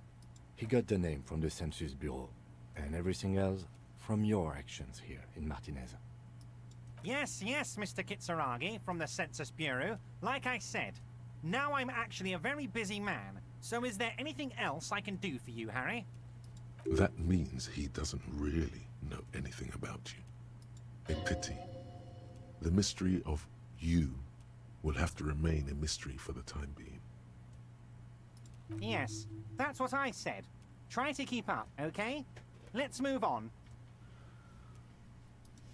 Speaker 3: He got the name from the Census Bureau, and everything else from your actions here in Martinez.
Speaker 17: Yes, Mr. Kitsuragi from the Census Bureau. Like I said, now I'm actually a very busy man, so is there anything else I can do for you, Harry?
Speaker 4: That means he doesn't really know anything about you. A pity. The mystery of you will have to remain a mystery for the time being.
Speaker 17: Yes, that's what I said. Try to keep up, okay? Let's move on.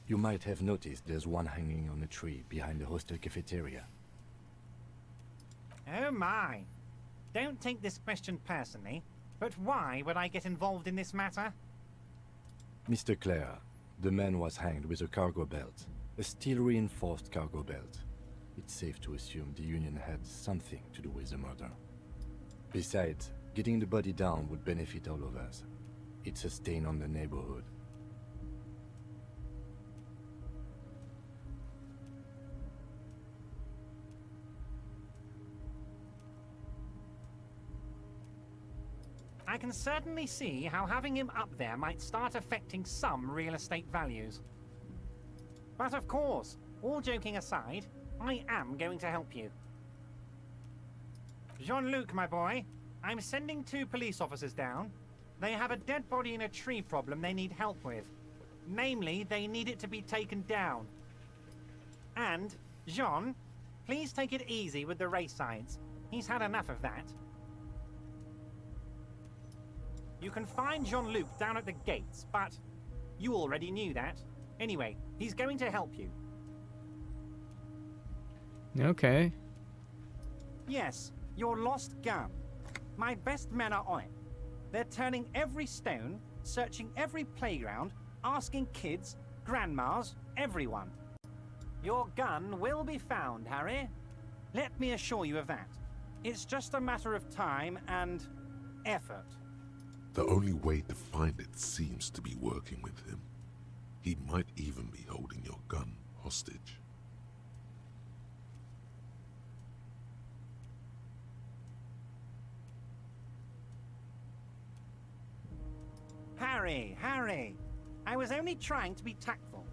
Speaker 3: You might have noticed there's one hanging on a tree behind the hostel cafeteria.
Speaker 17: Oh my. Don't take this question personally, but why would I get involved in this matter?
Speaker 3: Mr. Clare, the man was hanged with a cargo belt. A steel-reinforced cargo belt. It's safe to assume the Union had something to do with the murder. Besides, getting the body down would benefit all of us. It's a stain on the neighborhood.
Speaker 17: I can certainly see how having him up there might start affecting some real estate values. But of course, all joking aside, I am going to help you. Jean-Luc, my boy, I'm sending 2 police officers down. They have a dead body in a tree problem they need help with. Namely, they need it to be taken down. And, Jean, please take it easy with the race signs. He's had enough of that. You can find Jean-Luc down at the gates, but you already knew that. Anyway, he's going to help you.
Speaker 1: Okay.
Speaker 17: Yes, your lost gun. My best men are on it. They're turning every stone, searching every playground, asking kids, grandmas, everyone. Your gun will be found, Harry. Let me assure you of that. It's just a matter of time and effort.
Speaker 4: The only way to find it seems to be working with him. He might even be holding your gun hostage.
Speaker 17: Harry! I was only trying to be tactful.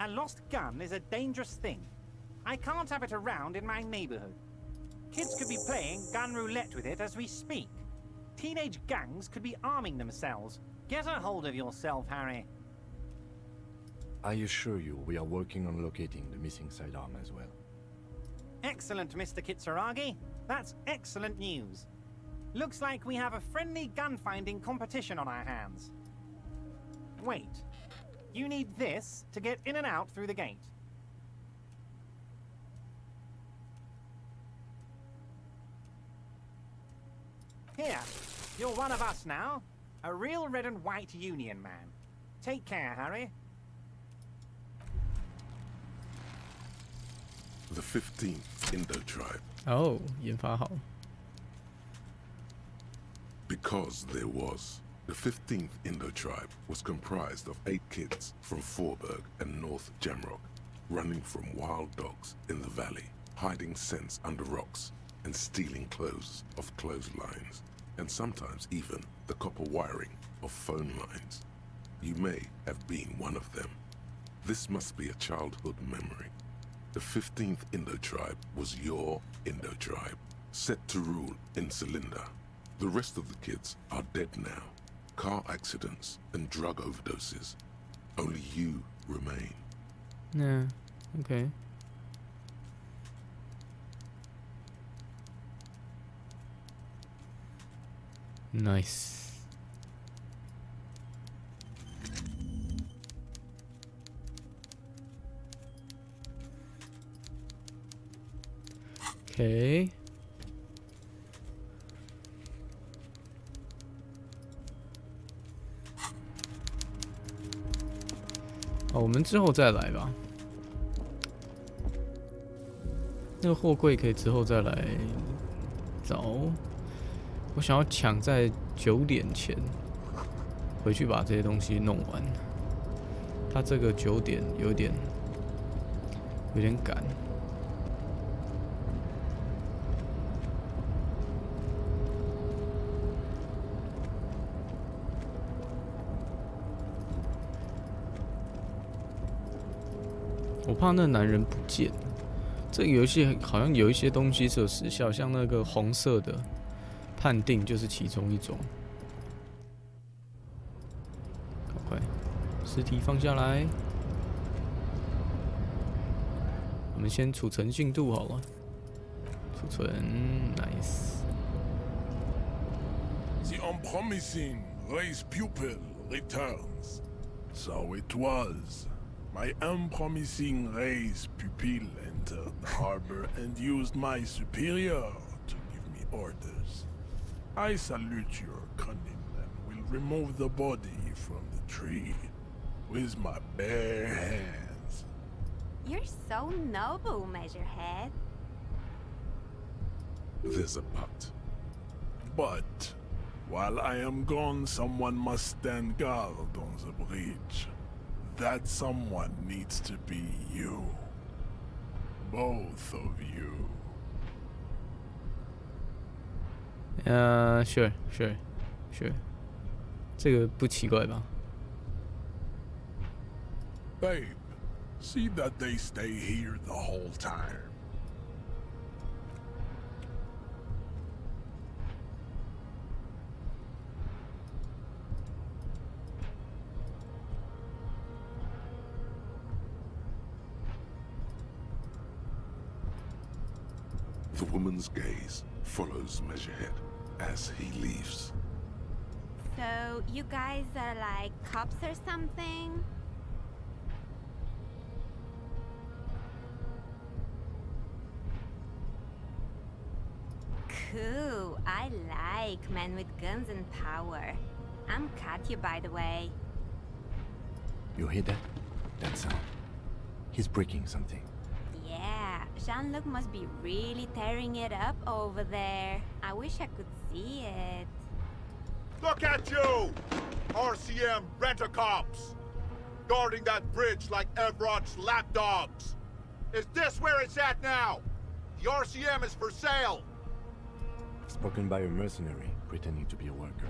Speaker 17: A lost gun is a dangerous thing. I can't have it around in my neighborhood. Kids could be playing gun roulette with it as we speak. Teenage gangs could be arming themselves. Get a hold of yourself, Harry.
Speaker 3: I assure you we are working on locating the missing sidearm as well.
Speaker 17: Excellent, Mr. Kitsuragi. That's excellent news. Looks like we have a friendly gun-finding competition on our hands. Wait. You need this to get in and out through the gate. Here, you're one of us now. A real red and white Union man. Take care, Harry.
Speaker 4: The 15th Indo tribe.
Speaker 1: Oh, 研发好.
Speaker 4: Because there was. The 15th Indo tribe was comprised of 8 kids from Forberg and North Jamrock, running from wild dogs in the valley, hiding scents under rocks, and stealing clothes off clotheslines, and sometimes even the copper wiring of phone lines. You may have been one of them. This must be a childhood memory. The 15th Indo tribe was your Indo tribe, set to rule in Cylinder. The rest of the kids are dead now. Car accidents and drug overdoses. Only you remain.
Speaker 1: Yeah, okay. Nice. Okay. 好，我们之后再来吧。那个货柜可以之后再来找。我想要抢在9点前回去把这些东西弄完。他这个9点有点赶。我怕那男人不见了。这个游戏好像有一些东西是有时效，像那个红色的判定就是其中一种。赶快，尸体放下来。我们先储存进度好了。储存 ，nice。
Speaker 18: The unpromising race pupil returns. So it was. My unpromising race pupil entered the harbor and used my superior to give me orders. I salute your cunning and will remove the body from the tree with my bare hands.
Speaker 15: You're so noble, Measurehead.
Speaker 4: There's a but.
Speaker 18: But while I am gone, someone must stand guard on the bridge. That someone needs to be you. Both of you.
Speaker 1: Sure. 这个不奇怪吧
Speaker 18: Babe, see that they stay here the whole time.
Speaker 4: The woman's gaze follows Measurehead as he leaves.
Speaker 15: So, you guys are like cops or something? Cool. I like men with guns and power. I'm Katya, by the way.
Speaker 3: You hear that? That sound. He's breaking something.
Speaker 15: Yeah, Jean-Luc must be really tearing it up over there. I wish I could see it.
Speaker 19: Look at you! RCM rent-a-cops! Guarding that bridge like Everott's lapdogs! Is this where it's at now? The RCM is for sale!
Speaker 3: Spoken by a mercenary pretending to be a worker.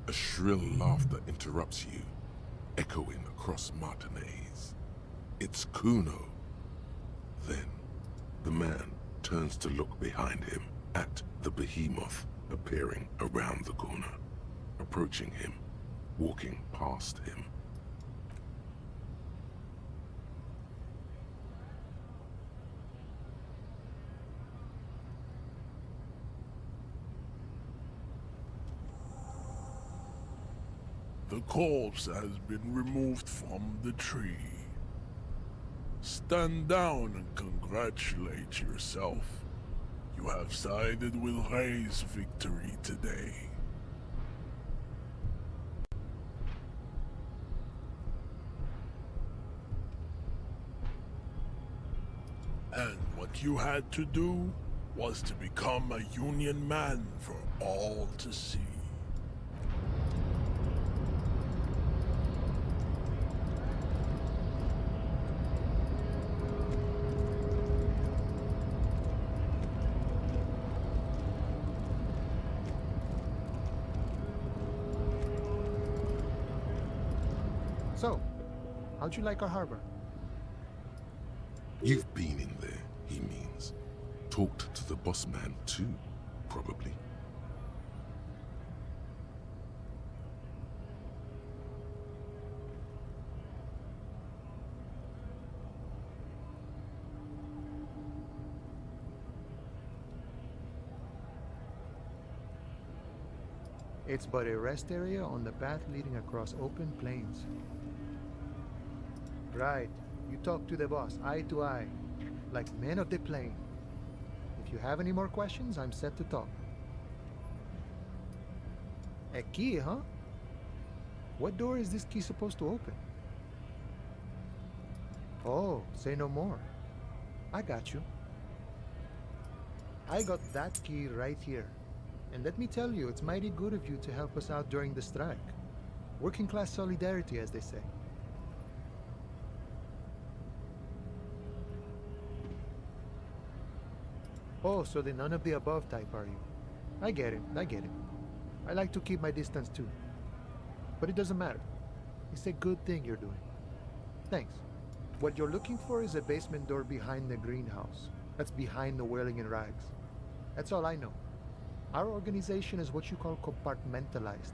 Speaker 4: A shrill laughter interrupts you, echoing across Martinez. It's Kuno. Then, the man turns to look behind him at the behemoth appearing around the corner, approaching him, walking past him.
Speaker 18: The corpse has been removed from the tree. Stand down and congratulate yourself. You have sided with Ray's victory today. And what you had to do was to become a Union man for all to see.
Speaker 12: So, how'd you like our harbor?
Speaker 4: You've been in there, he means. Talked to the boss man too, probably.
Speaker 12: It's but a rest area on the path leading across open plains. Right. You talk to the boss, eye to eye, like men of the plain. If you have any more questions, I'm set to talk. A key, huh? What door is this key supposed to open? Oh, say no more. I got you. I got that key right here. And let me tell you, it's mighty good of you to help us out during the strike. Working class solidarity, as they say. Oh, so the none of the above type, are you? I get it, I get it. I like to keep my distance too. But it doesn't matter. It's a good thing you're doing. Thanks. What you're looking for is a basement door behind the greenhouse. That's behind the whirling in rags. That's all I know. Our organization is what you call compartmentalized.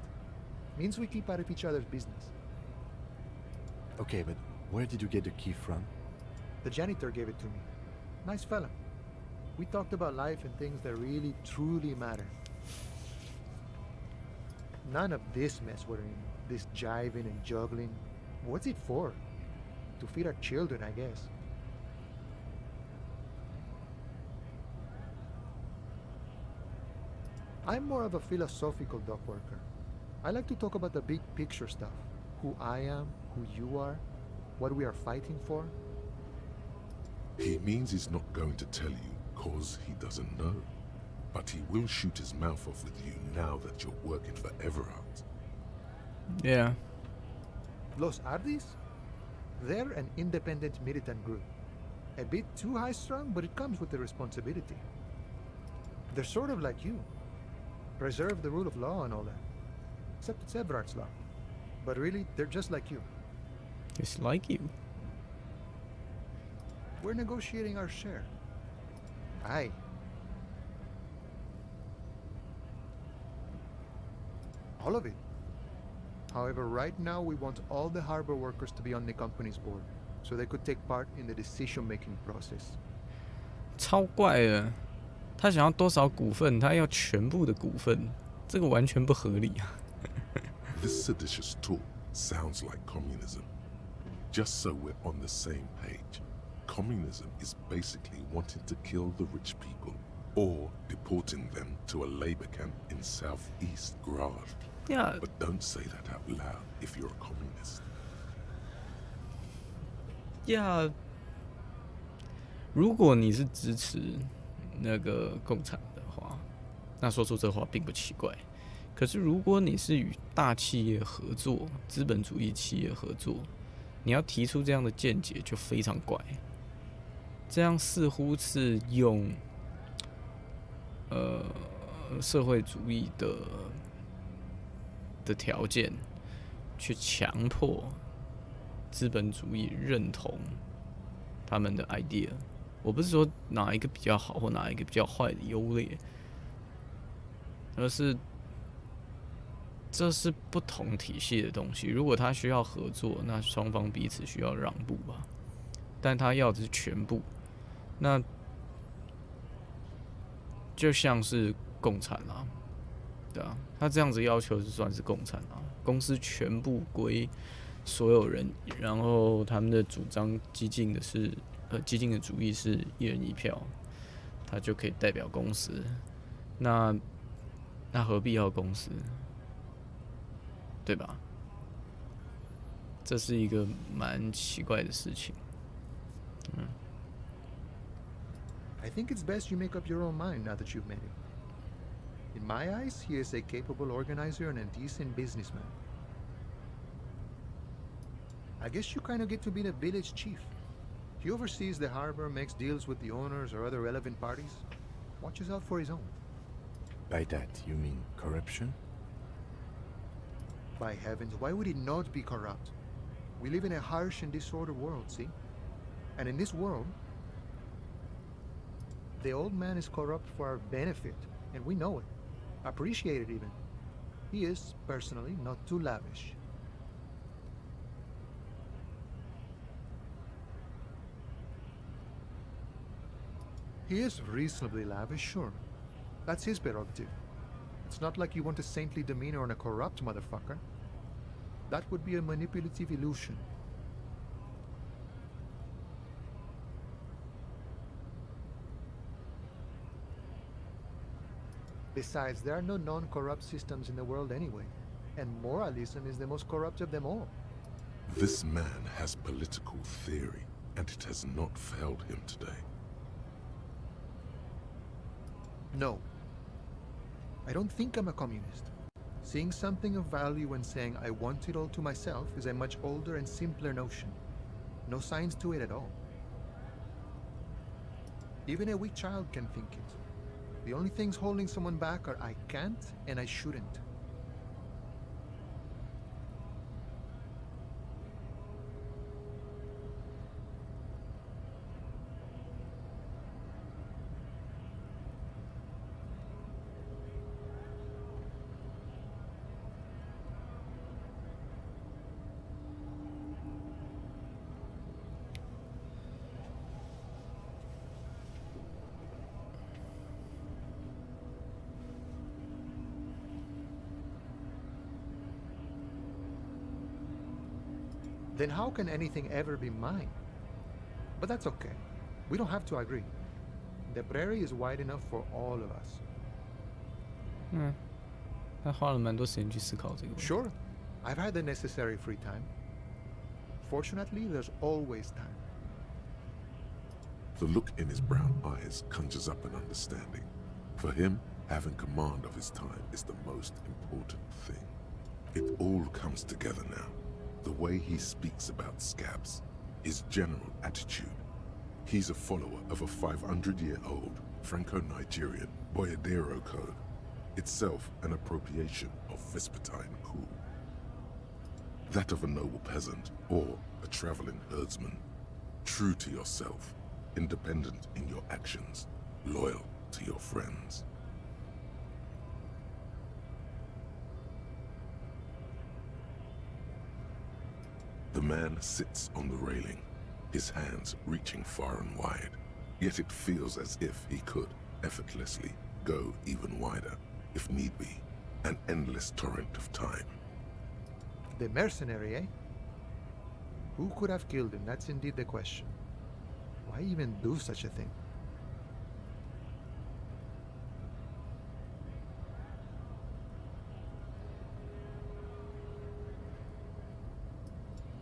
Speaker 12: Means we keep out of each other's business.
Speaker 3: Okay, but where did you get the key from?
Speaker 12: The janitor gave it to me. Nice fella. We talked about life and things that really, truly matter. None of this mess we're in. This jiving and juggling. What's it for? To feed our children, I guess. I'm more of a philosophical dock worker. I like to talk about the big picture stuff. Who I am, who you are, what we are fighting for.
Speaker 4: He means he's not going to tell you cause he doesn't know. But he will shoot his mouth off with you now that you're working for Everard.
Speaker 1: Yeah.
Speaker 12: Los Ardis? They're an independent militant group. A bit too high-strung, but it comes with the responsibility. They're sort of like you. Preserve the rule of law and all that. Except it's Everard's law. But really, they're just like you.
Speaker 1: It's like you.
Speaker 12: We're negotiating our share. Aye. All of it. However, right now we want all the harbor workers to be on the company's board, so they could take part in the decision-making process.
Speaker 1: 超怪的，他想要多少股份？他要全部的股份，这个完全不合理啊。
Speaker 4: This seditious talk sounds like communism. Just so we're on the same page, communism is basically wanting to kill the rich people or deporting them to a labor camp in southeast Grad.
Speaker 1: Yeah.
Speaker 4: But don't say that out loud if you're a communist.
Speaker 1: Yeah. 如果你是支持那个共产的话，那说出这话并不奇怪。可是如果你是与大企业合作、资本主义企业合作，你要提出这样的见解就非常怪。这样似乎是用社会主义的条件去强迫资本主义认同他们的 idea。我不是说哪一个比较好或哪一个比较坏的优劣，而是这是不同体系的东西。如果他需要合作，那双方彼此需要让步吧。但他要的是全部，那就像是共产啊，对啊，他这样子要求就算是共产啊。公司全部归所有人，然后他们的主张激进的主义是一人一票，他就可以代表公司。那何必要公司？对吧？这是一个蛮奇怪的事情。
Speaker 12: I think it's best you make up your own mind now that you've met him. In my eyes, he is a capable organizer and a decent businessman. I guess you kind of get to be the village chief. He oversees the harbor, makes deals with the owners or other relevant parties, watches out for his own.
Speaker 3: By that, you mean corruption?
Speaker 12: By heavens, why would he not be corrupt? We live in a harsh and disordered world, see? And in this world, the old man is corrupt for our benefit, and we know it. Appreciate it even. He is, personally, not too lavish. He is reasonably lavish, sure. That's his prerogative. It's not like you want a saintly demeanor on a corrupt motherfucker. That would be a manipulative illusion. Besides, there are no non-corrupt systems in the world anyway, and moralism is the most corrupt of them all.
Speaker 4: This man has political theory, and it has not failed him today.
Speaker 12: No. I don't think I'm a communist. Seeing something of value and saying I want it all to myself is a much older and simpler notion. No science to it at all. Even a weak child can think it. The only things holding someone back are I can't and I shouldn't. Then how can anything ever be mine? But that's okay. We don't have to agree. The prairie is wide enough for all of us.
Speaker 1: 他花了蛮多时间去思考这个问题。
Speaker 12: Sure, I've had the necessary free time. Fortunately, there's always time.
Speaker 4: The look in his brown eyes conjures up an understanding. For him, having command of his time is the most important thing. It all comes together now. The way he speaks about scabs, his general attitude. He's a follower of a 500-year-old Franco-Nigerian Boyadero code, itself an appropriation of Vespertine cool. That of a noble peasant or a traveling herdsman. True to yourself, independent in your actions, loyal to your friends. The man sits on the railing, his hands reaching far and wide, yet it feels as if he could, effortlessly, go even wider, if need be, an endless torrent of time.
Speaker 12: The mercenary, eh? Who could have killed him? That's indeed the question. Why even do such a thing?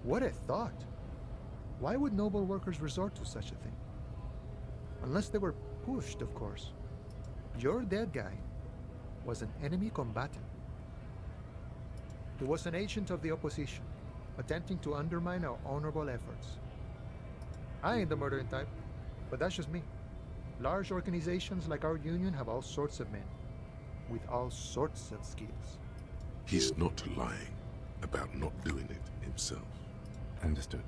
Speaker 12: What a thought! Why would noble workers resort to such a thing? Unless they were pushed, of course. Your dead guy was an enemy combatant. He was an agent of the opposition, attempting to undermine our honorable efforts. I ain't the murdering type, but that's just me. Large organizations like our union have all sorts of men, with all sorts of skills.
Speaker 4: He's not lying about not doing it himself.
Speaker 3: Understood.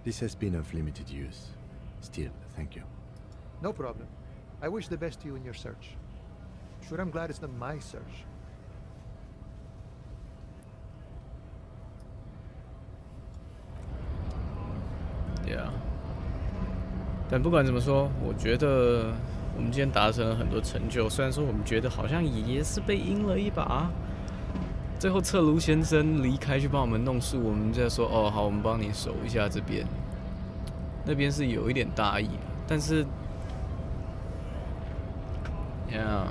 Speaker 3: This has been of limited use. Still, thank you.
Speaker 12: No problem. I wish the best to you in your search. Sure, I'm glad it's not my search.
Speaker 1: Yeah. 但不管怎么说，我觉得我们今天达成了很多成就。虽然说我们觉得好像也是被阴了一把。最后，策卢先生离开去帮我们弄树，我们再说哦，好，我们帮你守一下这边。那边是有一点大意，但是，呀。